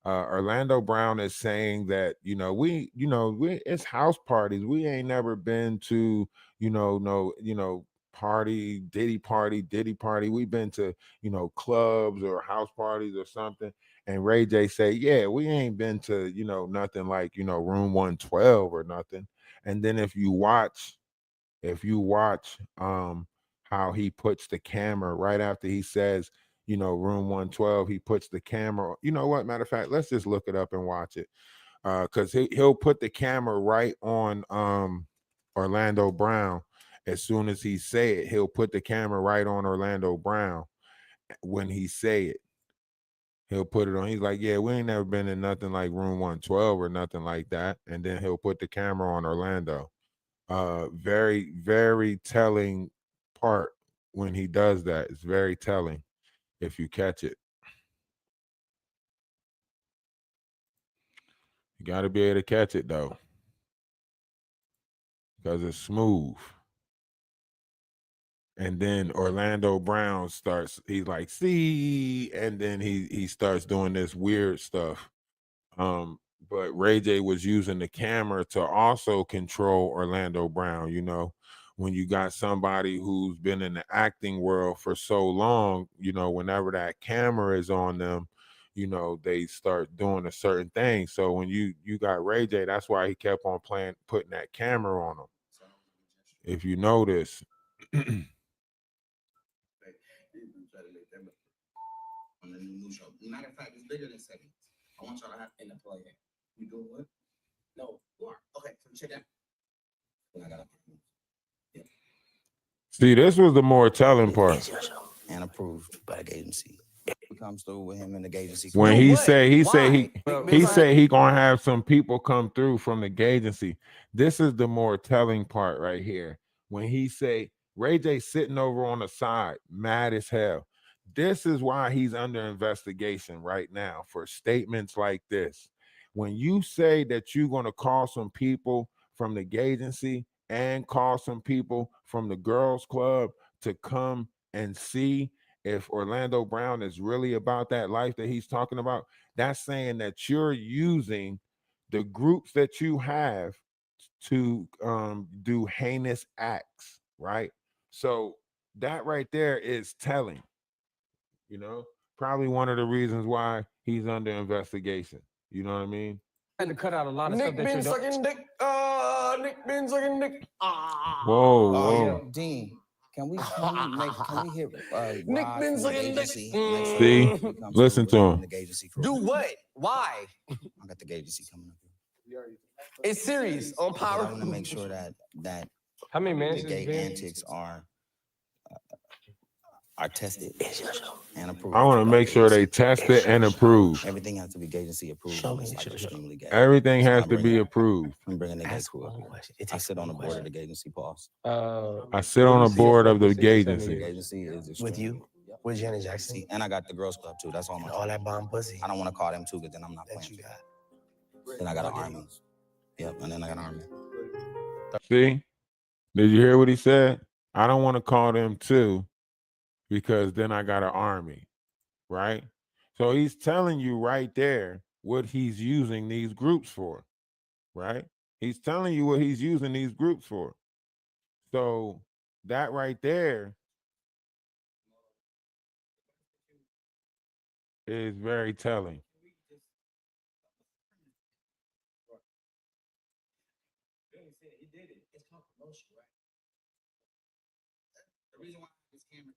Orlando Brown is saying that, it's house parties. We ain't never been to, no, party, Diddy party. We've been to, you know, clubs or house parties or something. And Ray J say, yeah, we ain't been to, you know, nothing like, you know, room 112 or nothing. And then if you watch how he puts the camera right after he says, you know, room 112, he puts the camera, you know what, matter of fact, let's just look it up and watch it. Because he'll put the camera right on Orlando Brown. As soon as he say it, he'll put the camera right on Orlando Brown. When he say it, he'll put it on. He's like, yeah, we ain't never been in nothing like room 112 or nothing like that. And then he'll put the camera on Orlando. Very, very telling part when he does that. It's very telling if you catch it. You got to be able to catch it though, because it's smooth. And then Orlando Brown starts, he's like, see, and then he starts doing this weird stuff. But Ray J was using the camera to also control Orlando Brown. You know, when you got somebody who's been in the acting world for so long, you know, whenever that camera is on them, you know, they start doing a certain thing. So when you got Ray J, that's why he kept on putting that camera on him. If you notice. On the new show. Matter of fact, it's bigger than segments. I want y'all to have in the play. We doing what? No, you are. Okay, so check that. I got yeah. See, this was the more telling part. And approved by the agency. He comes through with him in the agency. When he say he gonna have some people come through from the agency. This is the more telling part right here. When he say Ray J sitting over on the side, mad as hell. This is why he's under investigation right now for statements like this. When you say that you're gonna call some people from the agency and call some people from the girls club to come and see if Orlando Brown is really about that life that he's talking about, that's saying that you're using the groups that you have to do heinous acts, right? So that right there is telling, you know, probably one of the reasons why he's under investigation. You know what I mean? Had to cut out a lot of stuff that you don't. Nick been sucking dick. Whoa. Dean, can we hear Nick Rod been from the sucking dick. agency? See? Listen to him. Do what? Why? I got the agency coming up here. It's serious on Because I Power. want to make sure that How many minutes the is gay it? antics are tested and approved. I want to make sure they test it and approve. Everything has to be agency approved. It's like extremely gay. Everything So has I to bring be it- approved. I'm bringing the gay Ask crew up one here. question. It I takes sit on the one board of question. the agency, pause. I sit on the board of the Send me agency. The agency is With extremely- you? Yep. With Janet Jackson? See, and I got the girls club too. That's all And my. all that bomb pussy I don't want to call them too, because then I'm not that playing. you got. Then I got an army. Yep, and then I got an army. See? Did you hear what he said? I don't want to call them too, because then I got an army, right? So he's telling you right there what he's using these groups for, right? He's telling you what he's using these groups for. So that right there is very telling. The reason why this camera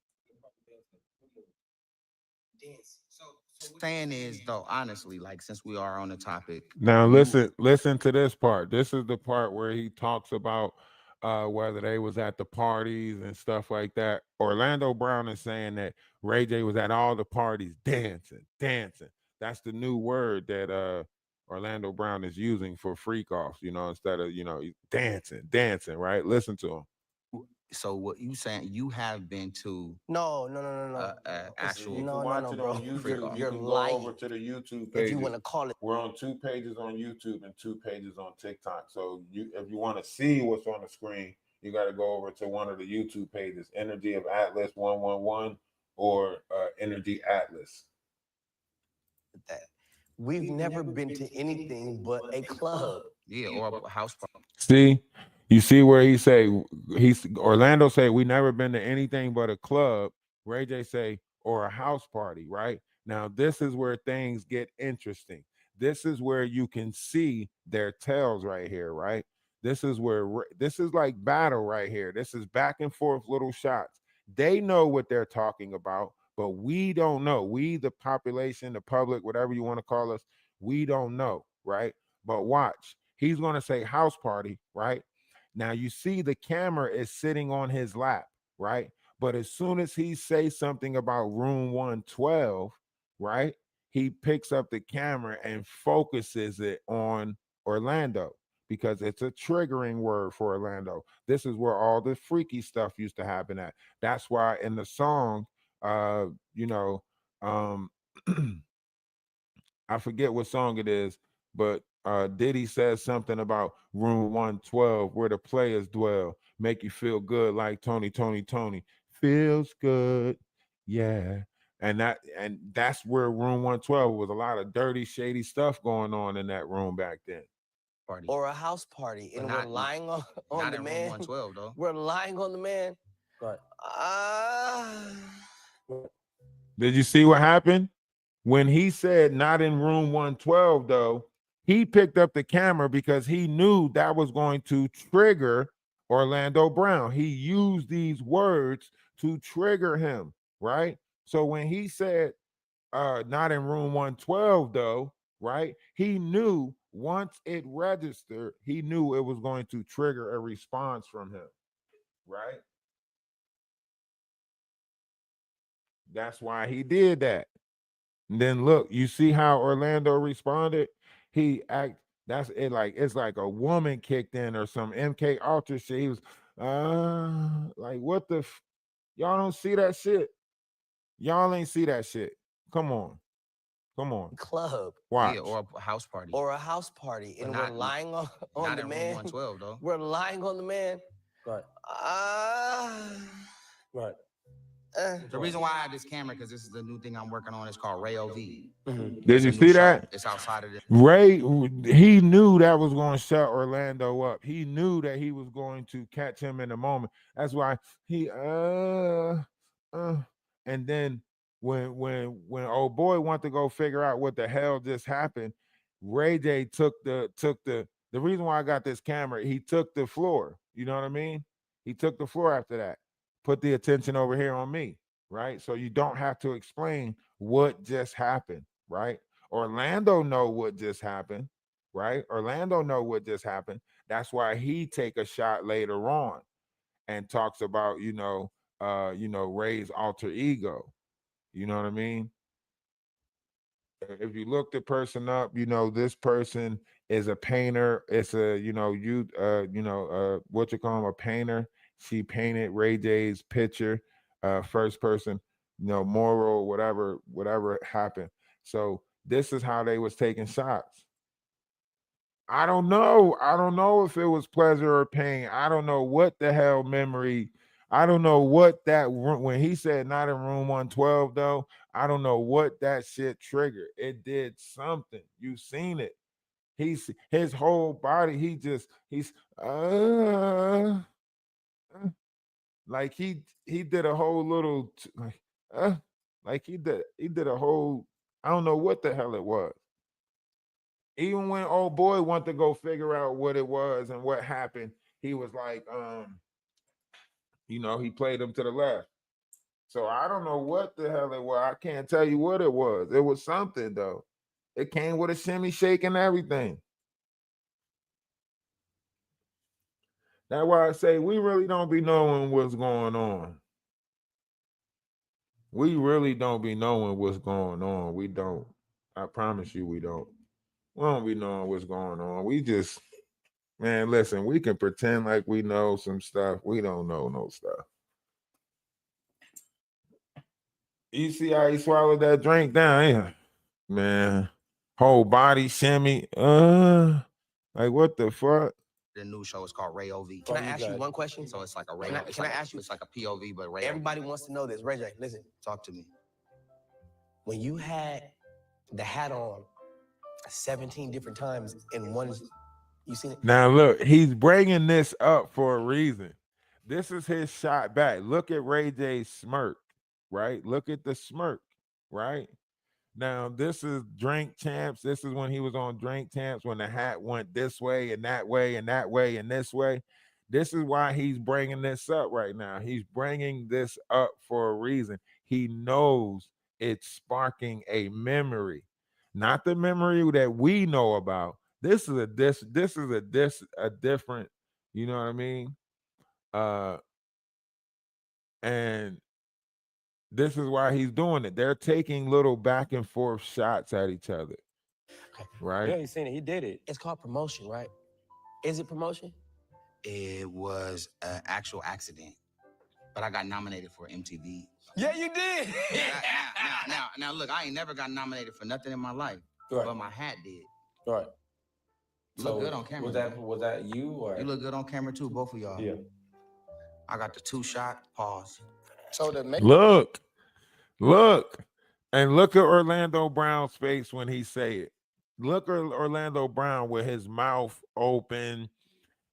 so what saying is though, honestly, like since we are on the topic. Now listen to this part. This is the part where he talks about whether they was at the parties and stuff like that. Orlando Brown is saying that Ray J was at all the parties dancing. That's the new word that Orlando Brown is using for freak offs, you know, instead of, you know, dancing, right? Listen to him. So what you saying? You have been to No. actual. No, bro. You're lying. to the YouTube If you want to call it. We're on 2 pages on YouTube and 2 pages on TikTok. So if you want to see what's on the screen, you got to go over to one of the YouTube pages, Energy of Atlas 111 or Energy Atlas. That. We've never been to anything but a club. Yeah, or a house party. See, You see where Orlando say we never been to anything but a club. Ray J say or a house party, right? Now this is where things get interesting. This is where you can see their tails right here, right? This is like battle right here. This is back and forth little shots. They know what they're talking about, but we don't know. We, the population, the public, whatever you want to call us, we don't know, right? But watch, he's going to say house party, right? Now you see the camera is sitting on his lap, right? But as soon as he says something about room 112, right? He picks up the camera and focuses it on Orlando because it's a triggering word for Orlando. This is where all the freaky stuff used to happen at. That's why in the song, you know, um I forget what song it is, but Diddy says something about room 112 where the players dwell, make you feel good like Tony. Feels good. Yeah. And that's where room 112 was a lot of dirty, shady stuff going on in that room back then. Party. Or a house party. And we're lying on the man. 112, though. We're lying on the man. Right. Did you see what happened? When he said not in room 112, though, he picked up the camera because he knew that was going to trigger Orlando Brown. He used these words to trigger him, right? So when he said not in room 112, though, right? He knew once it registered, he knew it was going to trigger a response from him, right? That's why he did that. And then look, you see how Orlando responded? That's it, like it's like a woman kicked in or some MK Ultra shit. He was like what the y'all don't see that shit? Y'all ain't see that shit. Come on. Club. Watch. Yeah, or a house party. Or a house party. And we're lying on the man. 112, though. We're lying on the man. Right. Right. The reason why I have this camera, because this is the new thing I'm working on. It's called Ray OV. Did you see that? It's outside of this. Ray, he knew that was going to shut Orlando up. He knew that he was going to catch him in a moment. That's why he and then when old boy wanted to go figure out what the hell just happened, Ray J took the reason why I got this camera, he took the floor. You know what I mean? He took the floor after that. Put the attention over here on me, right? So you don't have to explain what just happened, right? Orlando know what just happened, right? Orlando know what just happened. That's why he take a shot later on and talks about, Ray's alter ego. You know what I mean? If you look the person up, this person is a painter. It's a, what you call him, a painter. She painted Ray J's picture, first person, moral, whatever happened. So this is how they was taking shots. I don't know. I don't know if it was pleasure or pain. I don't know what the hell memory. I don't know what that, when he said not in room 112, though, I don't know what that shit triggered. It did something. You've seen it. His whole body, he's like he did a whole little like he did a whole, I don't know what the hell it was. Even when old boy wanted to go figure out what it was and what happened, he was like, he played him to the left. So I don't know what the hell it was. I can't tell you what it was. It was something, though. It came with a shimmy shake and everything. That's why I say we really don't be knowing what's going on. We really don't be knowing what's going on. We don't. I promise you we don't. We don't be knowing what's going on. We just, man, listen, we can pretend like we know some stuff. We don't know no stuff. You see how he swallowed that drink down, yeah? Man, whole body shimmy. Like what the fuck? The new show is called Ray OV. Can I ask you one question? So it's like a Ray. Can I ask you? It's like a POV, but Ray. Everybody wants to know this. Ray J, listen, talk to me. When you had the hat on 17 different times in one You seen it? Now look, he's bringing this up for a reason. This is his shot back. Look at Ray J's smirk, right? Look at the smirk, right? Now, this is Drink Champs. This is when he was on Drink Champs, when the hat went this way and that way and that way and this way. This is why he's bringing this up right now. He's bringing this up for a reason. He knows it's sparking a memory, not the memory that we know about. This is a different, you know what I mean? And this is why he's doing it. They're taking little back and forth shots at each other. Right? Yeah, he's seen it. He did it. It's called promotion, right? Is it promotion? It was an actual accident, but I got nominated for MTV. Yeah, you did. Now, look, I ain't never got nominated for nothing in my life, Right. but my hat did. Right. You look good on camera. Was that you or? You look good on camera too, both of y'all. Yeah. I got the 2-shot pause. So the look, and look at Orlando Brown's face when he say it. Look at Orlando Brown with his mouth open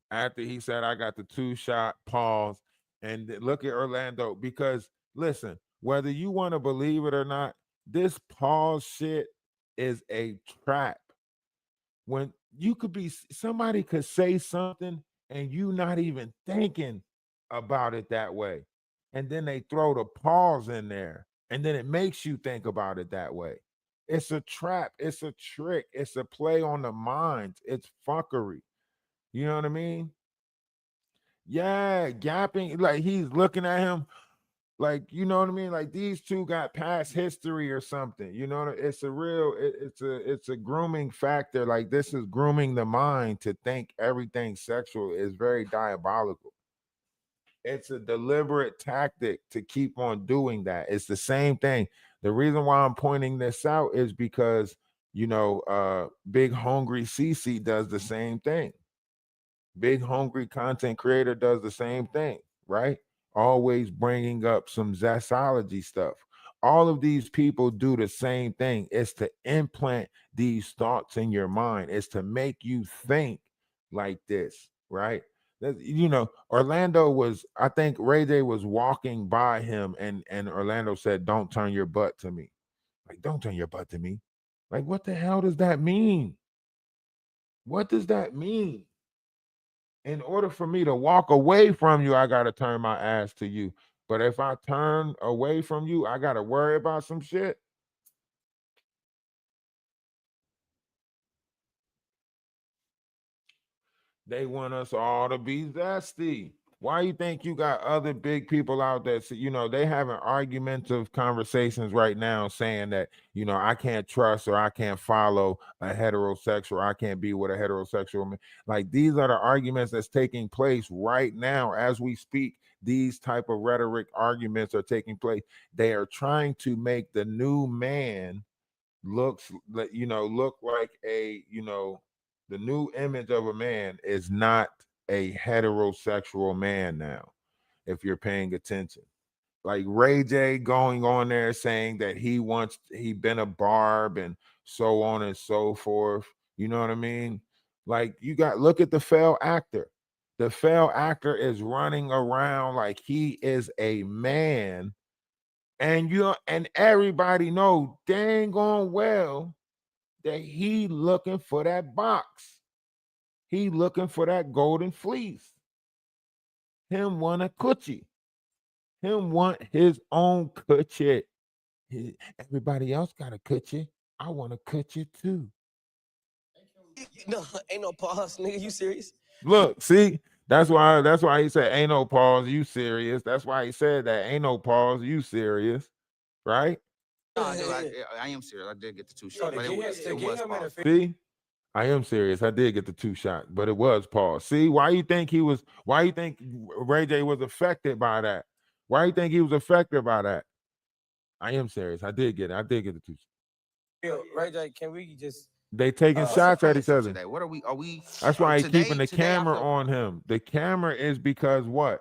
after he said, "I got the 2-shot pause," and look at Orlando, because listen, whether you want to believe it or not, this pause shit is a trap. When you could be, somebody could say something and you not even thinking about it that way, and then they throw the pause in there, and then it makes you think about it that way. It's a trap, it's a trick, it's a play on the mind, it's fuckery. You know what I mean? Yeah, gapping, like he's looking at him like, you know what I mean? Like these two got past history or something. You know, it's a real, it's a grooming factor. Like this is grooming the mind to think everything sexual is very diabolical. It's a deliberate tactic to keep on doing that. It's the same thing. The reason why I'm pointing this out is because, you know, Big Hungry CC does the same thing. Big Hungry content creator does the same thing, right? Always bringing up some zestology stuff. All of these people do the same thing. It's to implant these thoughts in your mind. It's to make you think like this, right? You know, Orlando was, I think Ray J was walking by him, and Orlando said, "Don't turn your butt to me." Like, don't turn your butt to me. Like, what the hell does that mean? What does that mean? In order for me to walk away from you, I got to turn my ass to you. But if I turn away from you, I got to worry about some shit. They want us all to be zesty. Why you think you got other big people out there? You know, they having argumentative conversations right now saying that, you know, I can't trust or I can't follow a heterosexual. I can't be with a heterosexual man. Like these are the arguments that's taking place right now as we speak. These type of rhetoric arguments are taking place. They are trying to make the new man look like a, you know, the new image of a man is not a heterosexual man now, if you're paying attention. Like Ray J going on there saying that he been a barb and so on and so forth. You know what I mean? Like you got, look at the failed actor. The failed actor is running around like he is a man, and everybody know dang on well that he looking for that box. He looking for that golden fleece. Him want a coochie. Him want his own coochie. Everybody else got a coochie. I want a coochie too. No, ain't no pause, nigga. You serious? Look, see, that's why he said ain't no pause. You serious? That's why he said that ain't no pause. You serious? Right? No, I am serious. I did get the 2-shot, but it was pause. See, I am serious. I did get the 2-shot, but it was pause. See, why you think Ray J was affected by that? Why you think he was affected by that? I am serious. I did get the 2-shot. Yo, Ray J, can we just? They taking shots at each other. Today? What are we? That's why he's today, keeping the camera on him. The camera is because what?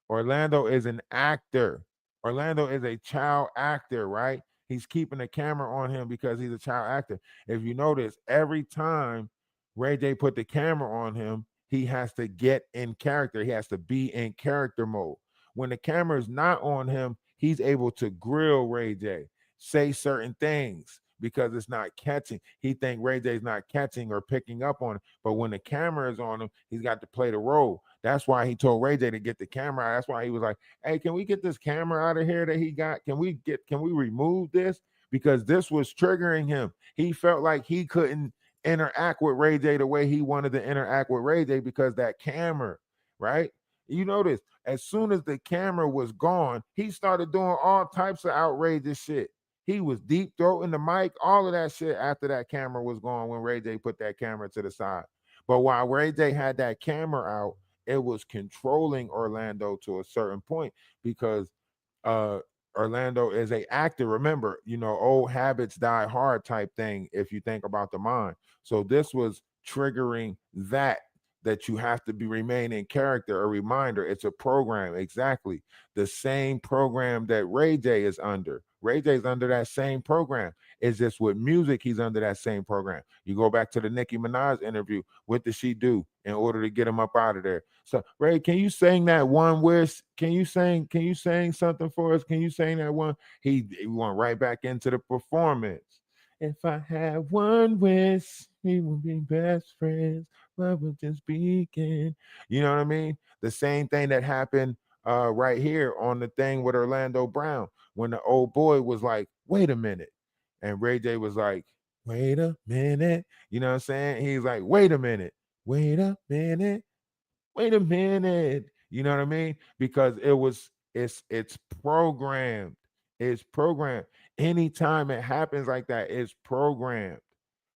Orlando is an actor. Orlando is a child actor, right? He's keeping the camera on him because he's a child actor. If you notice, every time Ray J put the camera on him, he has to get in character. He has to be in character mode. When the camera is not on him, he's able to grill Ray J, say certain things because it's not catching. He think Ray J's not catching or picking up on it. But when the camera is on him, he's got to play the role. That's why he told Ray J to get the camera out. That's why he was like, hey, can we get this camera out of here that he got? Can we remove this? Because this was triggering him. He felt like he couldn't interact with Ray J the way he wanted to interact with Ray J because that camera, right? You notice as soon as the camera was gone, he started doing all types of outrageous shit. He was deep throating the mic, all of that shit after that camera was gone when Ray J put that camera to the side. But while Ray J had that camera out, it was controlling Orlando to a certain point because uh Orlando is a actor. Remember, old habits die hard type thing if you think about the mind. So this was triggering that you have to remain in character, a reminder. It's a program, exactly the same program that Ray J is under. Ray J is under that same program. It's just with music, he's under that same program. You go back to the Nicki Minaj interview. What did she do in order to get him up out of there? So, Ray, can you sing that one wish? Can you sing something for us? Can you sing that one? He went right back into the performance. If I had one wish, we would be best friends. Love would just begin. You know what I mean? The same thing that happened right here on the thing with Orlando Brown when the old boy was like, wait a minute. And Ray J was like, wait a minute. You know what I'm saying? He's like, wait a minute. Wait a minute. Wait a minute. You know what I mean? Because it's programmed. It's programmed. Anytime it happens like that, it's programmed,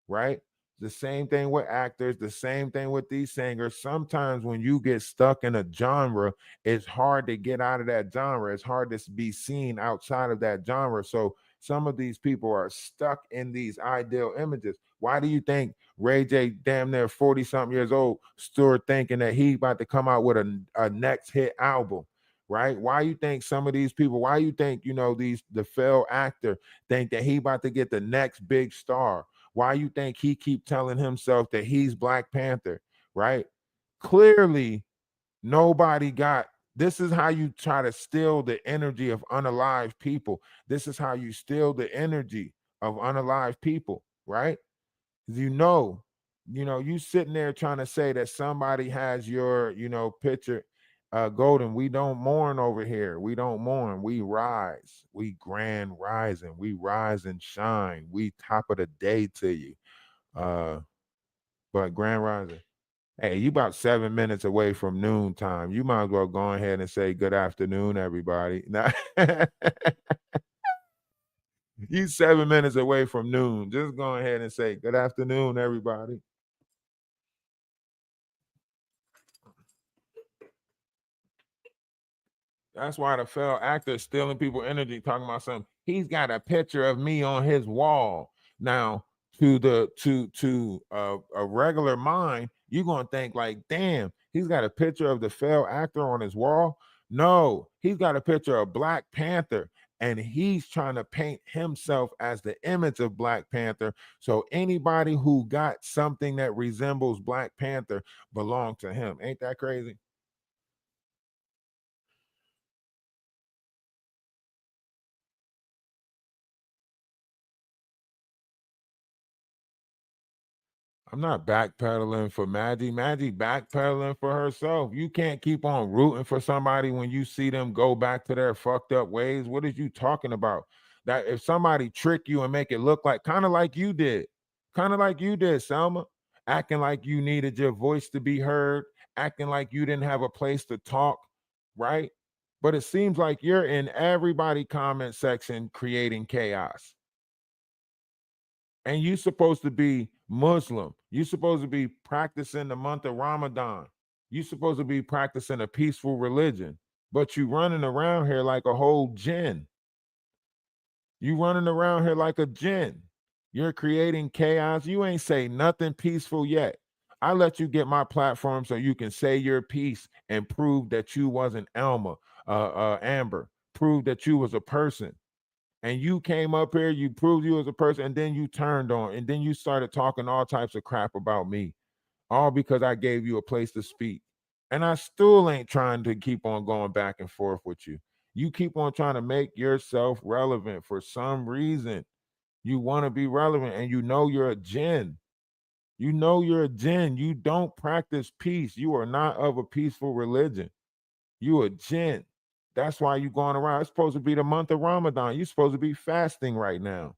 right? The same thing with actors, the same thing with these singers. Sometimes when you get stuck in a genre, it's hard to get out of that genre. It's hard to be seen outside of that genre. So some of these people are stuck in these ideal images. Why do you think Ray J, damn near 40 something years old, still thinking that he about to come out with a next hit album? Right? Why you think some of these people, why you think, the failed actor think that he about to get the next big star? Why you think he keep telling himself that he's Black Panther, right? Clearly, nobody got. This is how you try to steal the energy of unalived people. This is how you steal the energy of unalived people, right? You sitting there trying to say that somebody has your, picture. Golden, we don't mourn over here. We don't mourn. We rise. We grand rising. We rise and shine. We top of the day to you. But grand rising. Hey, you about 7 minutes away from noon time. You might as well go ahead and say good afternoon, everybody. Now, you 7 minutes away from noon. Just go ahead and say good afternoon, everybody. That's why the failed actor is stealing people energy, talking about something. He's got a picture of me on his wall. Now, to a regular mind, you're gonna think like, damn, he's got a picture of the failed actor on his wall. No, he's got a picture of Black Panther, and he's trying to paint himself as the image of Black Panther. So anybody who got something that resembles Black Panther belong to him. Ain't that crazy? I'm not backpedaling for Maggie. Maggie backpedaling for herself. You can't keep on rooting for somebody when you see them go back to their fucked up ways. What are you talking about? That if somebody trick you and make it look like kind of like you did, Selma, acting like you needed your voice to be heard, acting like you didn't have a place to talk, right? But it seems like you're in everybody comment section creating chaos. And you're supposed to be Muslim. You're supposed to be practicing the month of Ramadan. You're supposed to be practicing a peaceful religion, but you running around here like a whole jinn. You running around here like a jinn. You're creating chaos. You ain't say nothing peaceful yet. I let you get my platform so you can say your piece and prove that you wasn't Amber. Prove that you was a person. And you came up here, you proved you as a person, and then you turned on, and then you started talking all types of crap about me. all because I gave you a place to speak. And I still ain't trying to keep on going back and forth with you. You keep on trying to make yourself relevant for some reason. You want to be relevant, and you know you're a jinn. You know you're a jinn. You don't practice peace. You are not of a peaceful religion. You a jinn. That's why you going around. It's supposed to be the month of Ramadan. You're supposed to be fasting right now.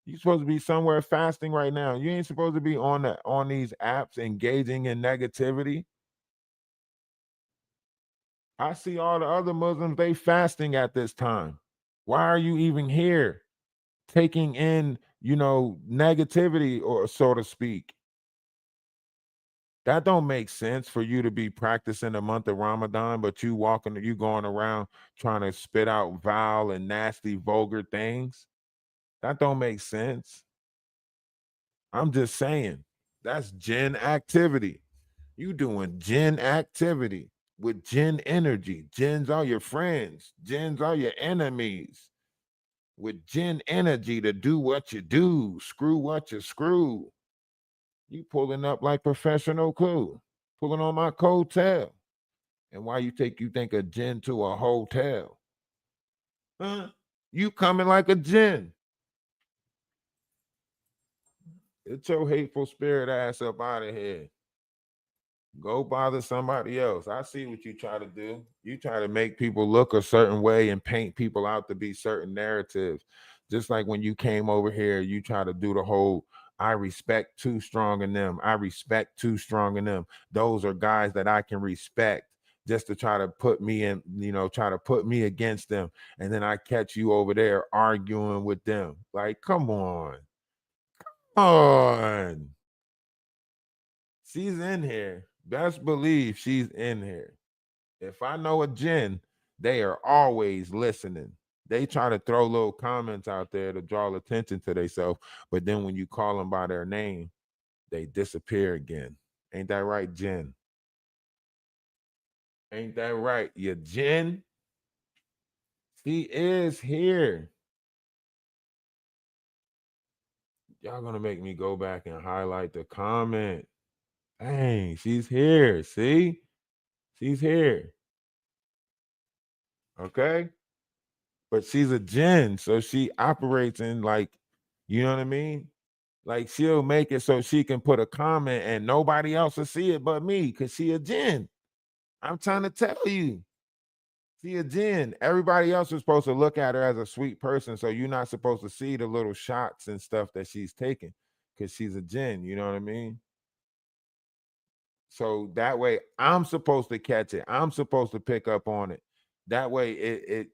You're supposed to be somewhere fasting right now. You ain't supposed to be on these apps engaging in negativity. I see all the other Muslims, they fasting at this time. Why are you even here taking in, negativity, or so to speak? That don't make sense for you to be practicing the month of Ramadan, but you going around trying to spit out vile and nasty, vulgar things. That don't make sense. I'm just saying, that's jinn activity. You doing jinn activity with jinn energy. Jinns are your friends. Jinns are your enemies. With jinn energy to do what you do, screw what you screw. You pulling up like professional clue, pulling on my coattail. And why you think a jinn to a hotel? Huh? You coming like a jinn. Get your hateful spirit ass up out of here. Go bother somebody else. I see what you try to do. You try to make people look a certain way and paint people out to be certain narratives. Just like when you came over here, you try to do the whole I respect too strong in them. I respect too strong in them. Those are guys that I can respect, just to try to put me in, try to put me against them. And then I catch you over there arguing with them. Like, come on. Come on. She's in here. Best believe she's in here. If I know a jinn, they are always listening. They try to throw little comments out there to draw attention to themselves, but then when you call them by their name, they disappear again. Ain't that right, jinn? Ain't that right? You jinn? She is here. Y'all gonna make me go back and highlight the comment. Dang, she's here. See? She's here. Okay? But she's a jinn, so she operates in, like, you know what I mean? Like, she'll make it so she can put a comment and nobody else will see it but me, because she a jinn. I'm trying to tell you. She a jinn. Everybody else is supposed to look at her as a sweet person, so you're not supposed to see the little shots and stuff that she's taking, because she's a jinn, you know what I mean? So that way I'm supposed to catch it. I'm supposed to pick up on it. That way it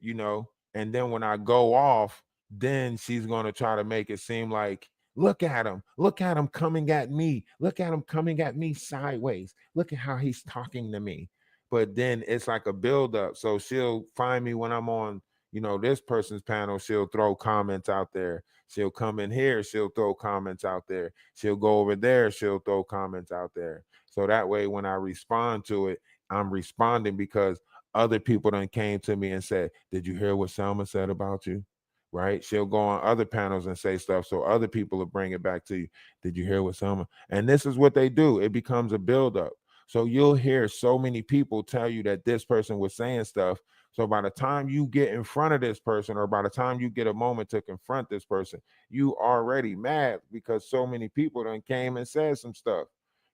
and then when I go off, then she's going to try to make it seem like, look at him coming at me. Look at him coming at me sideways. Look at how he's talking to me. But then it's like a buildup. So she'll find me when I'm on, this person's panel. She'll throw comments out there. She'll come in here. She'll throw comments out there. She'll go over there. She'll throw comments out there. So that way, when I respond to it, I'm responding because other people done came to me and said, did you hear what Selma said about you? Right? She'll go on other panels and say stuff, so other people will bring it back to you. Did you hear what Selma? And this is what they do. It becomes a buildup. So you'll hear so many people tell you that this person was saying stuff. So by the time you get in front of this person, or by the time you get a moment to confront this person, you already mad because so many people done came and said some stuff.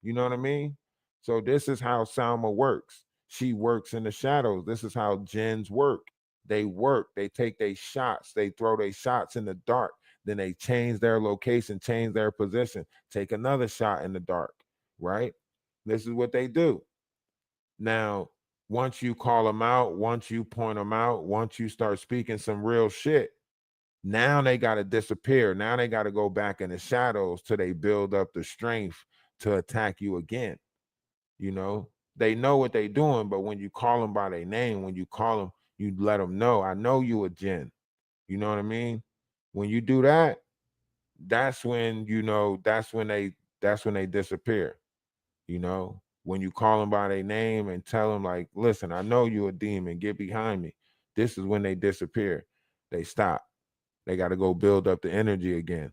You know what I mean? So this is how Salma works. She works in the shadows. This is how jinns work. They take their shots, they throw their shots in the dark, then they change their location, change their position, take another shot in the dark, right? This is what they do. Now, once you call them out, once you point them out, once you start speaking some real shit, now they got to disappear. Now they got to go back in the shadows till they build up the strength to attack you again. They know what they doing, but when you call them by their name, when you call them, you let them know, I know you a jinn. You know what I mean? When you do that, that's when they disappear. When you call them by their name and tell them, like, listen, I know you a demon, get behind me. This is when they disappear. They stop. They got to go build up the energy again.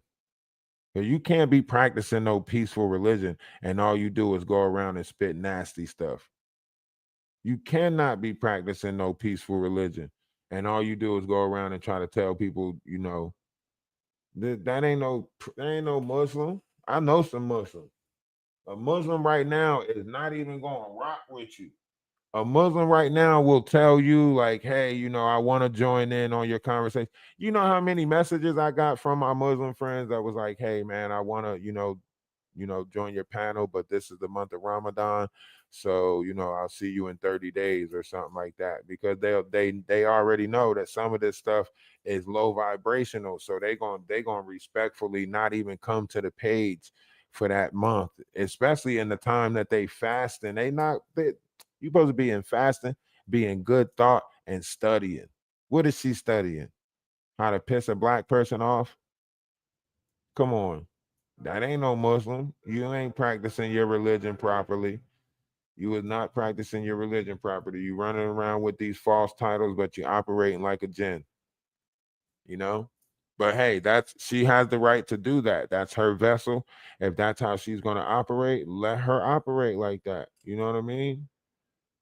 So you can't be practicing no peaceful religion and all you do is go around and spit nasty stuff. You cannot be practicing no peaceful religion and all you do is go around and try to tell people, you know, that ain't no Muslim. I know some Muslims. A Muslim right now is not even going to rock with you. A Muslim right now will tell you, like, hey, you know, I want to join in on your conversation. You know how many messages I got from my Muslim friends that was like, hey, man, I want to, join your panel, but this is the month of Ramadan. So, I'll see you in 30 days or something like that. Because they already know that some of this stuff is low vibrational. So they gonna respectfully not even come to the page for that month, especially in the time that they fast and you supposed to be in fasting, be in good thought and studying. What is she studying? How to piss a black person off? Come on. That ain't no Muslim. You ain't practicing your religion properly. You was not practicing your religion properly. You running around with these false titles, but you operating like a jinn. You know? But hey, she has the right to do that. That's her vessel. If that's how she's gonna operate, let her operate like that. You know what I mean?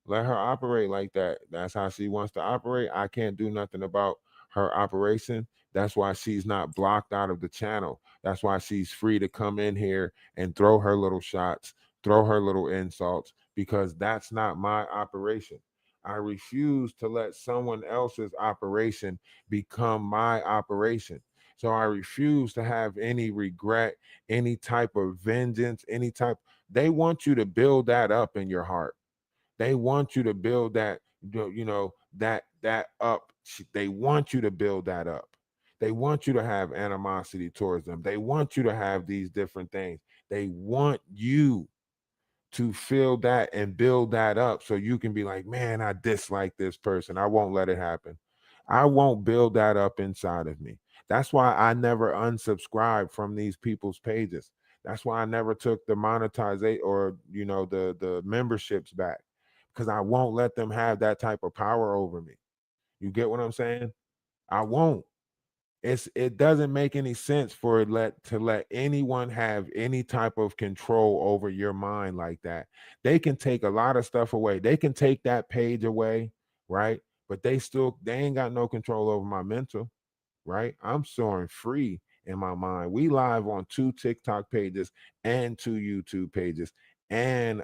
Let her operate like that. That's how she wants to operate. I can't do nothing about her operation. That's why she's not blocked out of the channel. That's why she's free to come in here and throw her little shots, throw her little insults, because that's not my operation. I refuse to let someone else's operation become my operation. So I refuse to have any regret, any type of vengeance, they want you to build that up in your heart. They want you to build that, that up. They want you to build that up. They want you to have animosity towards them. They want you to have these different things. They want you to feel that and build that up so you can be like, man, I dislike this person. I won't let it happen. I won't build that up inside of me. That's why I never unsubscribed from these people's pages. That's why I never took the monetization or the memberships back, because I won't let them have that type of power over me. You get what I'm saying? I won't. It doesn't make any sense to let anyone have any type of control over your mind like that. They can take a lot of stuff away. They can take that page away, right? But they ain't got no control over my mental, right? I'm soaring free in my mind. We live on 2 TikTok pages and 2 YouTube pages and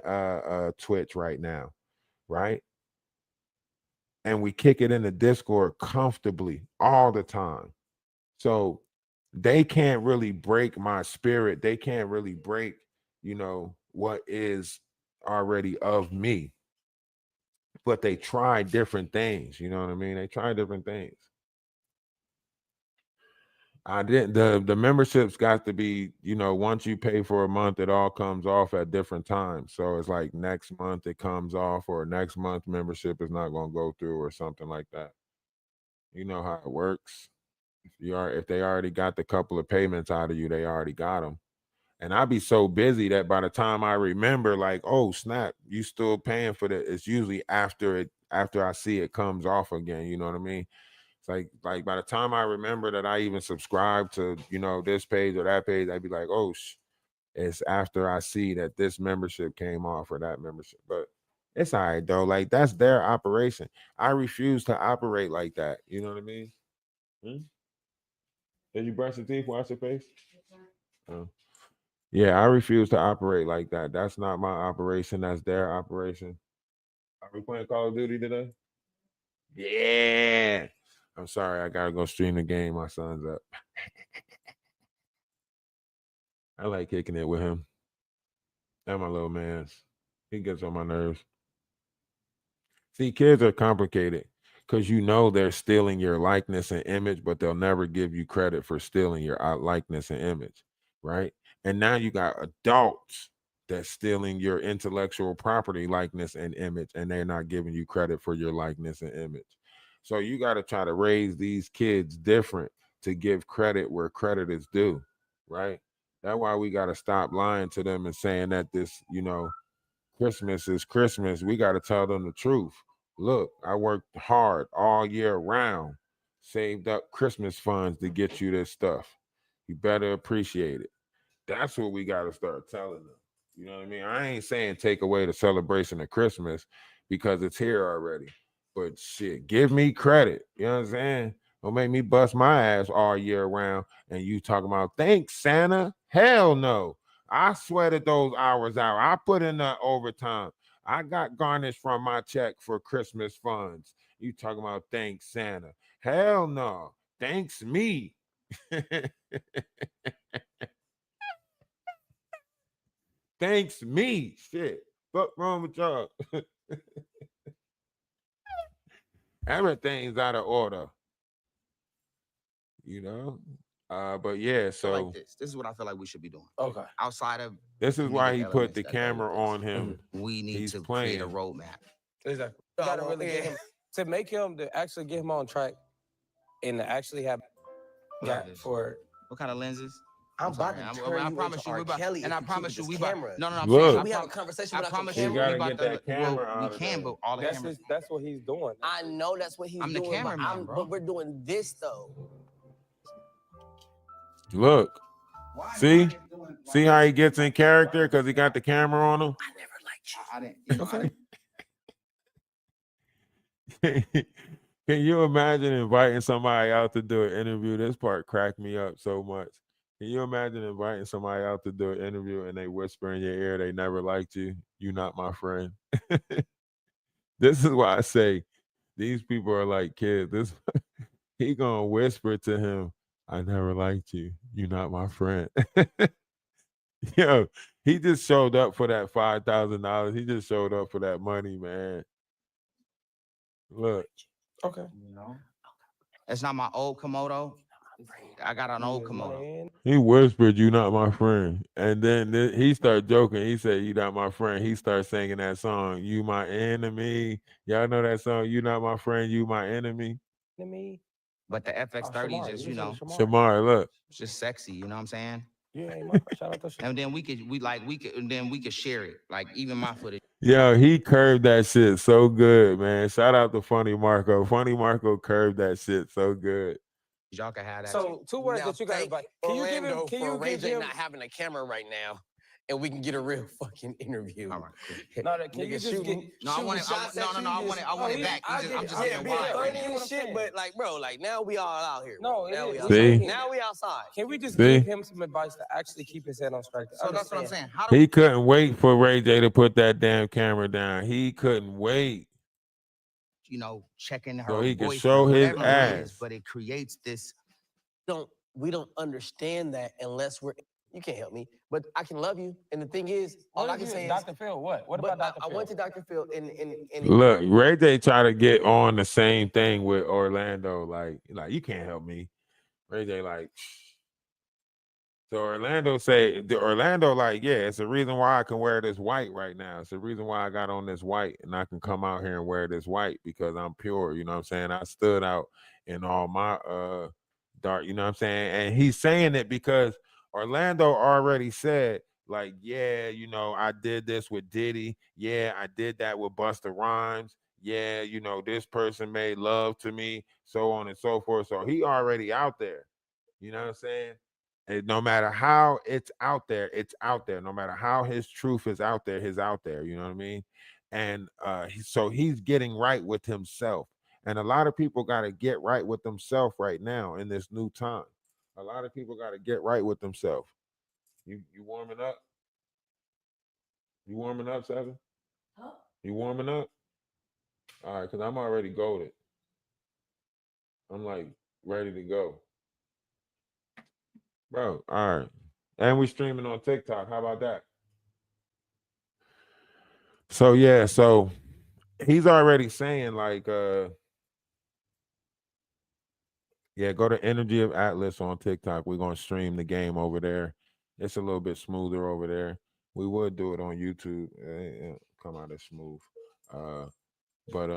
Twitch right now, right? And we kick it in the Discord comfortably all the time. So they can't really break my spirit. They can't really break, what is already of me. But they try different things. You know what I mean? They try different things. I didn't the memberships got to be, once you pay for a month, it all comes off at different times. So it's like next month it comes off, or next month membership is not going to go through, or something like that. You know how it works. If they already got the couple of payments out of you, they already got them. And I be so busy that by the time I remember, like, oh snap, you still paying for that. It's usually after I see it comes off again. You know what I mean? It's like by the time I remember that I even subscribe to, this page or that page, I'd be like, oh, it's after I see that this membership came off or that membership. But it's all right though. Like, that's their operation. I refuse to operate like that. You know what I mean? Did you brush your teeth, wash your face? Oh. Yeah, I refuse to operate like that. That's not my operation. That's their operation. Are we playing Call of Duty today? Yeah. I'm sorry. I got to go stream the game. My son's up. I like kicking it with him. And my little man's. He gets on my nerves. See, kids are complicated because they're stealing your likeness and image, but they'll never give you credit for stealing your likeness and image, right? And now you got adults that's stealing your intellectual property likeness and image, and they're not giving you credit for your likeness and image. So you got to try to raise these kids different to give credit where credit is due, right? That's why we got to stop lying to them and saying that this, Christmas is Christmas. We got to tell them the truth. Look, I worked hard all year round, saved up Christmas funds to get you this stuff. You better appreciate it. That's what we got to start telling them. You know what I mean? I ain't saying take away the celebration of Christmas because it's here already. But shit, give me credit. You know what I'm saying? Don't make me bust my ass all year round and you talking about thanks, Santa. Hell no. I sweated those hours out. I put in the overtime. I got garnished from my check for Christmas funds. You talking about thanks, Santa. Hell no. Thanks me. Thanks me. Shit. Fuck wrong with y'all? Everything's out of order. You know? But yeah, so like this is what I feel like we should be doing. Okay. Outside of this is why he comedic put the elements that go with camera this, on him. we need He's to playing. create a roadmap. Exactly. You gotta really get him to make him to actually get him on track and to actually have got for What kind of lenses? I'm about to turn I you promise into you, R. we about, Kelly and if I you promise keep you, this we about. camera. No, I'm Look. saying, We have a conversation I without promise your you, You camera. gotta we about get to, that camera out we of can, there. but all the cameras. that's what he's doing. I know that's what he's I'm the doing, cameraman, bro. but we're doing this though. Look. See how he gets in character because he got the camera on him? I never liked you. I didn't. You know, I didn't. Can you imagine inviting somebody out to do an interview? This part cracked me up so much. Can you imagine inviting somebody out to do an interview and they whisper in your ear they never liked you? You not my friend. This is why I say these people are like kids. He gonna whisper to him, I never liked you. You not my friend. Yo, he just showed up for that $5,000. He just showed up for that money, man. Look. Okay. You know, it's not my old Komodo. I got an old Komodo. He whispered, you not my friend. And then he started joking. He said, you not my friend. He started singing that song, You My Enemy. Y'all know that song, You Not My Friend, You My Enemy? Me. But the FX30 just, you know, Shamar, look. it's just sexy. You know what I'm saying? Yeah, ain't my shout out to Shamar. And then we could share it. Like even my footage. Yo, he curved that shit so good, man. Shout out to Funny Marco. Funny Marco curved that shit so good. Y'all can have that. So 2 words Now, that you got to thank invite. Can you give him? Orlando Can for you Ray give J him? not having a camera right now, and we can get a real fucking interview. All right, cool. No, can you Nigga just shooting, get? No, I want it. shots at you, I want it back. I'm just I saying get why it. right funny now. and shit, but like, bro, like now we all out here. No, now it we is. outside. See? Now we outside. Can we just See? give him some advice to actually keep his head on straight? So that's what I'm saying. How do He couldn't wait for Ray J to put that damn camera down. He couldn't wait. you know, checking her So he could boyfriend, show his whatever it is, ass. but it creates this. We don't understand that unless we're. You can't help me, but I can love you. And the thing is, all I can say is, Dr. Phil, what? What about Dr. I Phil? went to Dr. Phil and Look, Ray J try to get on the same thing with Orlando. Like you can't help me. Ray J like. So Orlando like, yeah, it's the reason why I can wear this white right now. It's the reason why I got on this white and I can come out here and wear this white because I'm pure. You know what I'm saying? I stood out in all my dark, you know what I'm saying? And he's saying it because Orlando already said, like, yeah, you know, I did this with Diddy. Yeah, I did that with Busta Rhymes. Yeah, you know, this person made love to me, so on and so forth. So he already out there. You know what I'm saying? And no matter how it's out there, it's out there. No matter how his truth is out there, he's out there. You know what I mean? And so he's getting right with himself. And a lot of people got to get right with themselves right now in this new time. A lot of people got to get right with themselves. You warming up? You warming up, Seven? Huh? You warming up? All right, because I'm already goaded. I'm like ready to go. Bro, all right. And we streaming on TikTok. How about that? So yeah, so he's already saying like yeah, go to Energy of Atlas on TikTok. We're gonna stream the game over there. It's a little bit smoother over there. We would do it on YouTube. Come out as smooth. But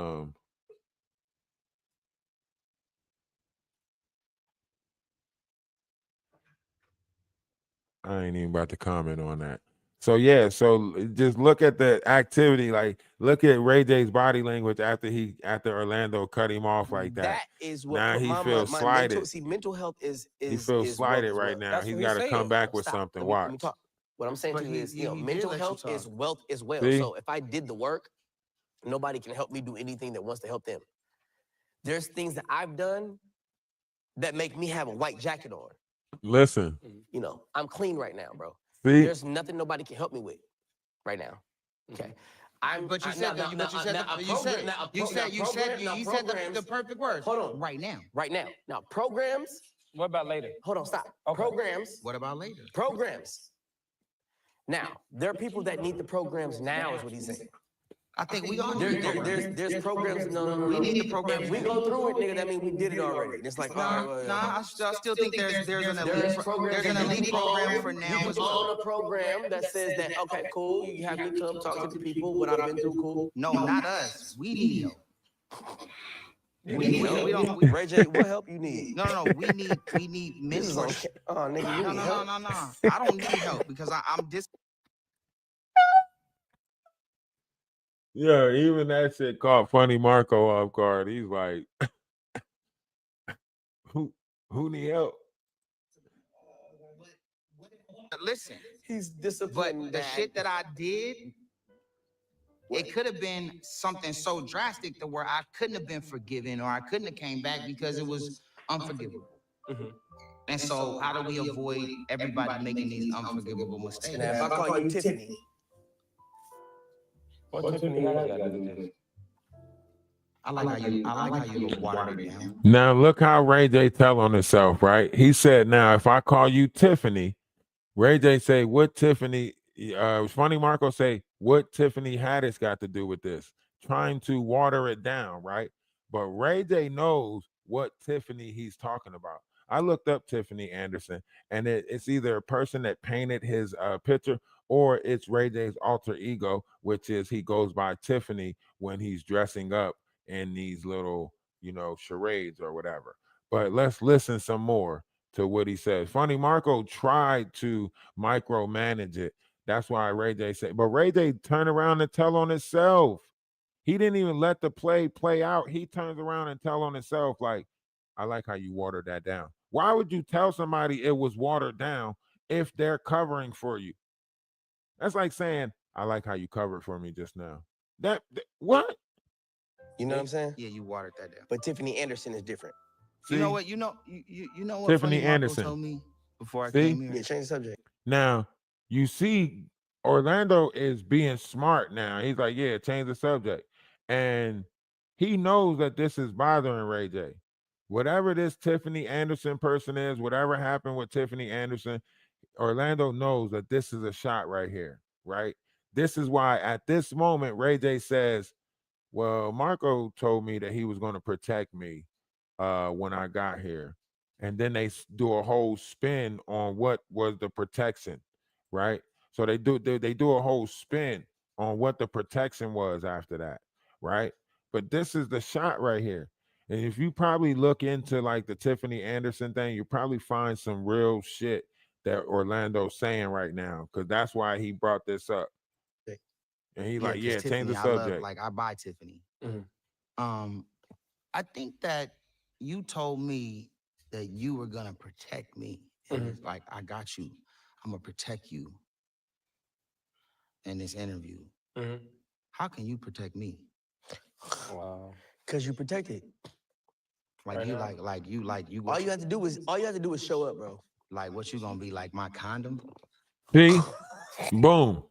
I ain't even about to comment on that. So yeah, so just look at the activity, like look at Ray J's body language after Orlando cut him off like that. That is what Now put he my feels slighted. mental health is He feels is slighted wealth as right well. now. That's He's what got he's to come saying. back with Stop. something. Let me Watch. talk. What I'm saying But to you is, he did mental let you health is talk. wealth as well. See? So if I did the work, nobody can help me do anything that wants to help them. There's things that I've done that make me have a white jacket on. Listen. You know, I'm clean right now, bro. See? There's nothing nobody can help me with right now. Okay. But you said the perfect words. Hold on. Right now. Right now. Now, programs. What about later? Hold on, stop. Okay. Programs. What about later? Programs. Now, there are people that need the programs now, is what he's saying. I think we all need programs. There's programs. No. We need the programs If we now. go through it, nigga, that means we did it already. It's like, I still think there's an There's elite program for now you as can well. own a program that says that, okay, cool, you have me come talk to the people, what I've been through, cool. No, not us. We need help. We don't. Ray J, what help you need? No. We need mentorship. Oh, nigga, you need help. No. I don't need help because I'm dis. Yeah, even that shit caught Funny Marco off guard. He's like, who need help? Listen, He's disciplined. but the shit that I did, it could have been something so drastic to where I couldn't have been forgiven or I couldn't have came back because it was unforgivable. And so how do we avoid everybody making these unforgivable mistakes? Now, if I call you Tiffany, What Tiffany got to do with this? I like how you watered it down. Now look how Ray J tell on himself, right? He said, now if I call you Tiffany, Ray J say, what Tiffany, Funny Marco say, what Tiffany Haddish got to do with this? Trying to water it down, right? But Ray J knows what Tiffany he's talking about. I looked up Tiffany Anderson, and it's either a person that painted his picture or it's Ray J's alter ego, which is he goes by Tiffany when he's dressing up in these little, charades or whatever. But let's listen some more to what he says. Funny Marco tried to micromanage it. That's why Ray J said, but Ray J turned around and tell on himself. He didn't even let the play out. He turns around and tell on himself, like, I like how you watered that down. Why would you tell somebody it was watered down if they're covering for you? That's like saying, I like how you covered for me just now. What? you know what I'm saying? Yeah, you watered that down. But Tiffany Anderson is different. You know what? You know what Tiffany Funny Marco Anderson told me before I See? came here? Yeah, change the subject. Now, you see, Orlando is being smart now. He's like, yeah, change the subject. And he knows that this is bothering Ray J. Whatever this Tiffany Anderson person is, whatever happened with Tiffany Anderson, Orlando knows that this is a shot right here, right? This is why at this moment, Ray J says, well, Marco told me that he was going to protect me when I got here. And then they do a whole spin on what was the protection, right? So they do a whole spin on what the protection was after that, right? But this is the shot right here. And if you probably look into like the Tiffany Anderson thing, you probably find some real shit that Orlando's saying right now, because that's why he brought this up. And he's like, yeah, 'cause change the Tiffany, subject. I buy Tiffany. Mhm. I think that you told me that you were gonna protect me. And it's like, I got you. I'm gonna protect you in this interview. How can you protect me? Wow. Cause you protected. Like Right you, now. like you. All you have to do is show up, bro. Like what you gonna be like my condom? See? Boom.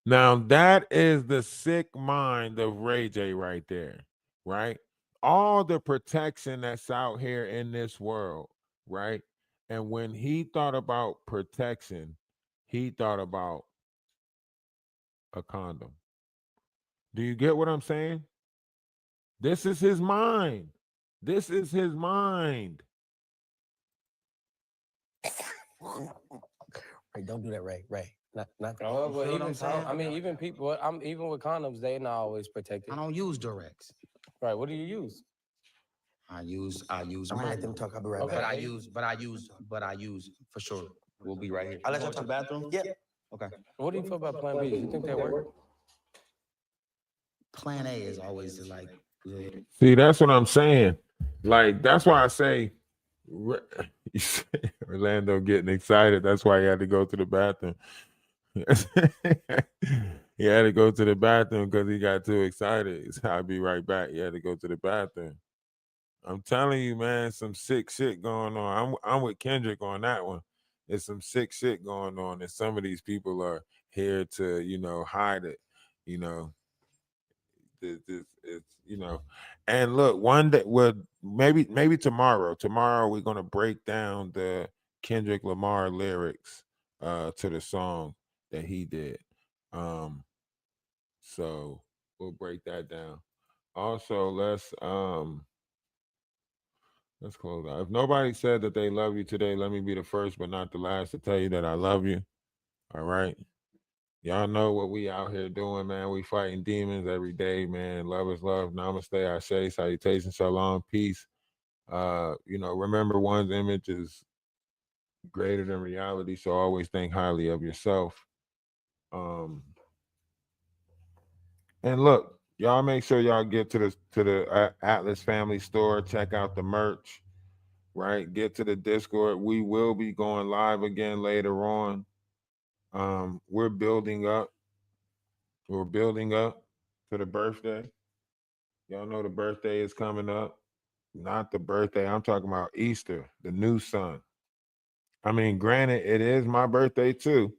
Now that is the sick mind of Ray J right there, right? All the protection that's out here in this world, right? And when he thought about protection, he thought about a condom. Do you get what I'm saying? This is his mind. This is his mind. Ray, don't do that, Ray. Ray, not. Oh, You but feel what even I'm saying? I mean, even people. Even with condoms, they not always protected. I don't use Durex. Right? What do you use? I use I'm gonna let them talk. I'll be right Okay. back. but I use for sure. We'll be right here. I'll let y'all talk. bathroom. Yeah. Okay. What do you feel about Plan B? You think that work? Plan A is always like good. See, that's what I'm saying. Like, that's why I say, you see Orlando getting excited. That's why he had to go to the bathroom. He had to go to the bathroom because he got too excited. I'll be right back. He had to go to the bathroom. I'm telling you, man, some sick shit going on. I'm with Kendrick on that one. There's some sick shit going on, and some of these people are here to, hide it. It's and look, one day, well, maybe tomorrow we're gonna break down the Kendrick Lamar lyrics to the song that he did. So we'll break that down. Also, let's close out. If nobody said that they love you today, let me be the first but not the last to tell you that I love you. All right. Y'all know what we out here doing, man. We fighting demons every day, man. Love is love. Namaste, Ashe, salutation, shalom, peace. Remember one's image is greater than reality, so always think highly of yourself. And look, y'all make sure y'all get to the Atlas Family Store, check out the merch, right? Get to the Discord. We will be going live again later on. We're building up. We're building up to the birthday. Y'all know the birthday is coming up. Not the birthday. I'm talking about Easter, the new sun. I mean, granted, it is my birthday too,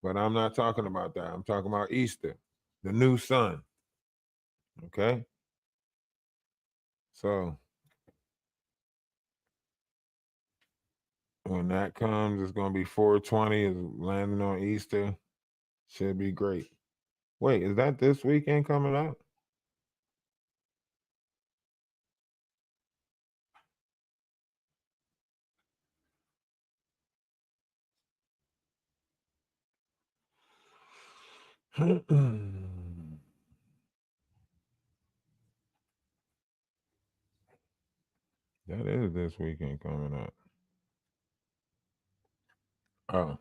but I'm not talking about that. I'm talking about Easter, the new sun. Okay? So when that comes, it's going to be 420. Is landing on Easter. Should be great. Wait, is that this weekend coming up? That is this weekend coming up. Oh.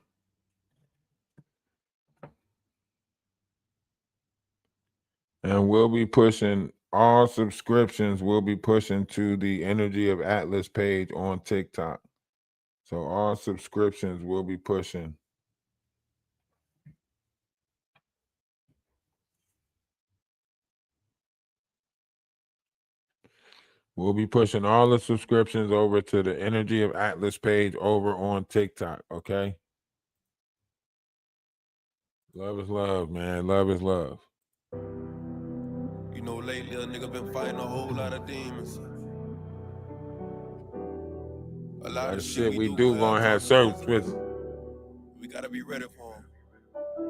And we'll be pushing all subscriptions. We'll be pushing to the Energy of Atlas page on TikTok. So all subscriptions will be pushing. We'll be pushing all the subscriptions over to the Energy of Atlas page over on TikTok, okay? Love is love, man. Love is love. You know, lately a nigga been fighting a whole lot of demons. A lot of shit we do gonna have service with. We gotta be ready for him.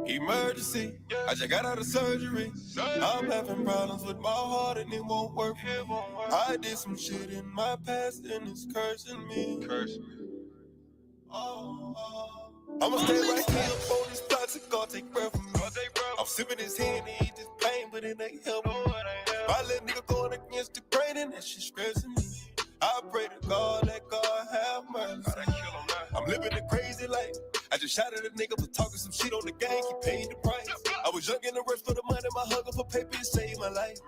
Emergency, I just got out of surgery. I'm having problems with my heart and it won't work. I did some shit in my past and it's cursing me. I'ma stay right here on this toxic, God take breath from me. I'm sipping his hand and eat this pain, but it ain't helping me. My little nigga going against the grain and that shit stressing me. I pray to God, let God have mercy. I'm living a crazy life. I just shot at a nigga for talking some shit on the gang, he paid the price. I was young and the rest for the money, my hugger for paper, it saved my life.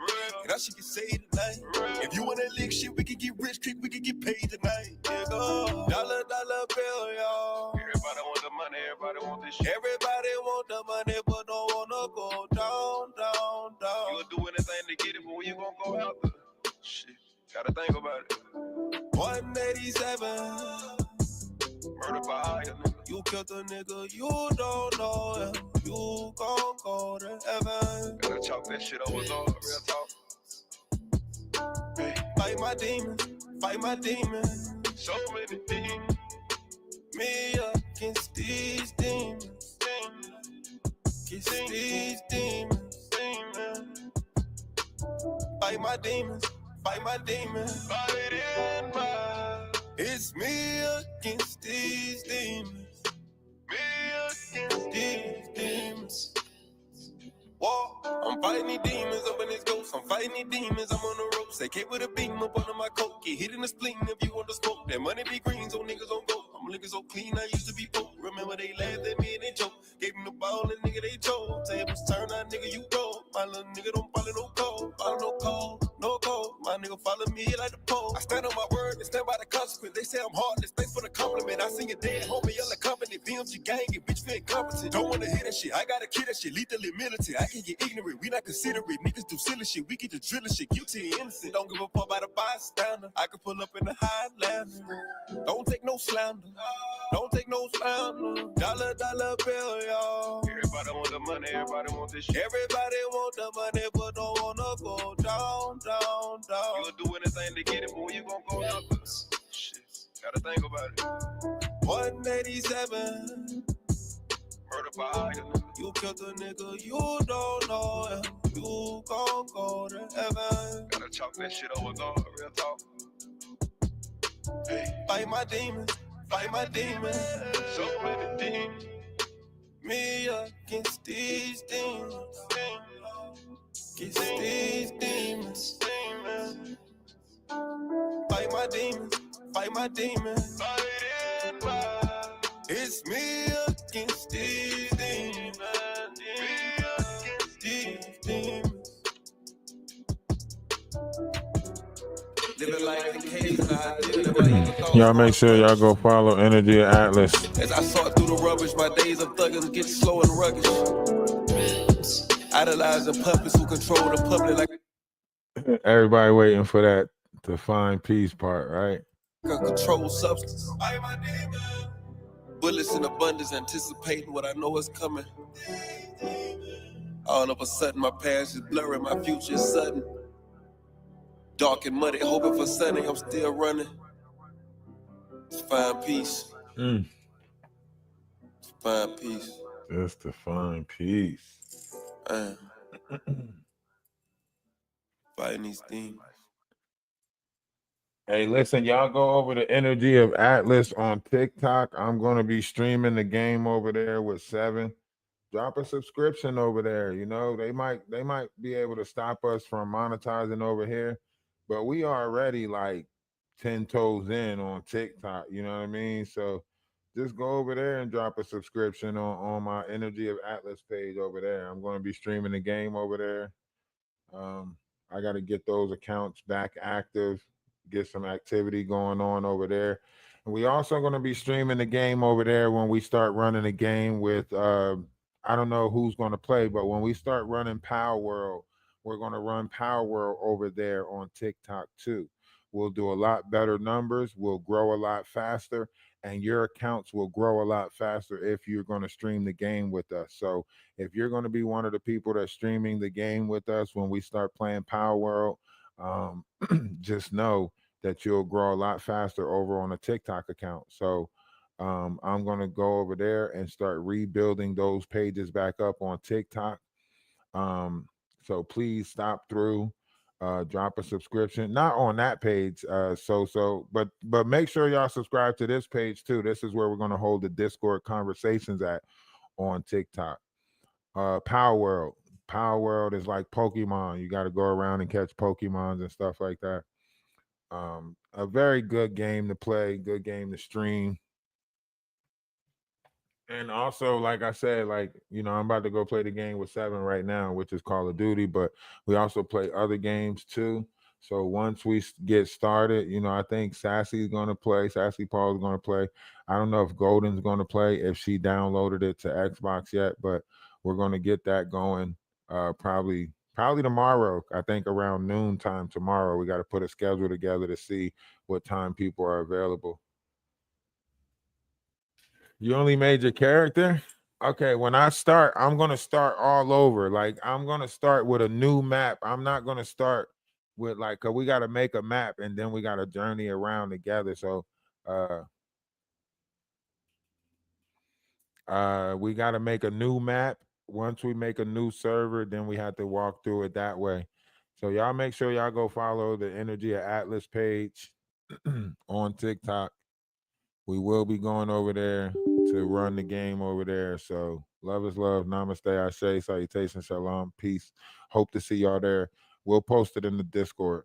And that shit can save tonight. If you want that lick shit, we can get rich quick, we can get paid tonight. Yeah, go. Dollar bill, y'all. Everybody want the money, everybody want this shit. Everybody want the money, but don't wanna go down. You'll do anything to get it, but when you gonna go out there? Shit, gotta think about it. 187. Murder by higher nigga. You killed a nigga, you don't know him. You gon' go to heaven. Gotta chalk that shit over, dog. Real talk. Hey. Fight my demons. So many demons. Me against these demons. Against these demons. Fight my demons. Fight in my. It's me against these demons. Me against these demons. Whoa, I'm fighting these demons up in this ghost. I'm fighting these demons, I'm on the ropes. They came with a beam up under my coat. Get hit in the spleen if you want to smoke. That money be green, so niggas don't go. I'm looking so clean, I used to be broke. Remember they laughed at me and they joked. Gave them the nigga don't follow no code. Follow no code, no code. My nigga follow me like the pole. I stand on my word and stand by the consequence. They say I'm heartless, thanks for the compliment. I sing it dead, homie, yellow company. BMG gang, and bitch feel incompetent. Don't wanna hear that shit, I gotta kill that shit. Lethally militant, I can get ignorant, we not considerate. Niggas do silly shit, we get the drilling shit. Guilty and innocent, don't give a fuck about a bystander. I can pull up in the Highlander. Don't take no slander, don't take no slander. Dollar bill, y'all. Everybody want the money, everybody want this shit. Everybody want the money, but don't wanna go down. You'll do anything to get it, but when you gon' go down? Shit, gotta think about it. 187. Murder by item. You killed a nigga, you don't know him. You gon' go to heaven. Gotta chalk that shit over, God, real talk. Hey. Fight my demons, fight my demons. So many demons. Me against these demons. Against these demons. Fight my demons, fight my demons. It's me against these demons. Me against these demons. Living life in case I did. Y'all make sure y'all go follow Energy Atlas. As I sort through the rubbish, my days of thugging get slow and rugged. Idolizing puppets who control the public like Everybody waiting for that to find peace part, right? a controlled substance. Bullets in abundance, anticipating what I know is coming. All of a sudden, my past is blurry, my future is sudden. Dark and muddy, hoping for sunny, I'm still running. To find peace. To find peace. Just to find peace. Fighting these demons. Hey, listen, y'all go over the Energy of Atlas on TikTok. I'm going to be streaming the game over there with 7. Drop a subscription over there. You know, they might be able to stop us from monetizing over here, but we are already like 10 toes in on TikTok. You know what I mean? So just go over there and drop a subscription on my Energy of Atlas page over there. I'm going to be streaming the game over there. I got to get those accounts back active, get some activity going on over there. And we also going to be streaming the game over there when we start running a game with, I don't know who's going to play, but when we start running Power World, we're going to run Power World over there on TikTok too. We'll do a lot better numbers. We'll grow a lot faster, and your accounts will grow a lot faster if you're going to stream the game with us. So if you're going to be one of the people that's streaming the game with us when we start playing Power World, just know that you'll grow a lot faster over on a TikTok account. So I'm going to go over there and start rebuilding those pages back up on TikTok. So please stop through, drop a subscription, not on that page. But make sure y'all subscribe to this page too. This is where we're going to hold the Discord conversations at on TikTok. Power World is like Pokemon. You got to go around and catch Pokemons and stuff like that. A very good game to play, good game to stream. And also, like I said, like, you know, I'm about to go play the game with 7 right now, which is Call of Duty, but we also play other games too. So once we get started, you know, I think Sassy's going to play. Sassy Paul's going to play. I don't know if Golden's going to play, if she downloaded it to Xbox yet, but we're going to get that going probably tomorrow. I think around noon time tomorrow. We got to put a schedule together to see what time people are available. You only made your character? Okay, when I start, I'm going to start all over. Like, I'm going to start with a new map. I'm not going to start with, like, cause we got to make a map and then we got to journey around together. So, we got to make a new map. Once we make a new server, then we have to walk through it that way. So y'all make sure y'all go follow the Energy of Atlas page on TikTok. We will be going over there to run the game over there. So love is love. Namaste, Ashe, salutation, shalom, peace. Hope to see y'all there. We'll post it in the Discord.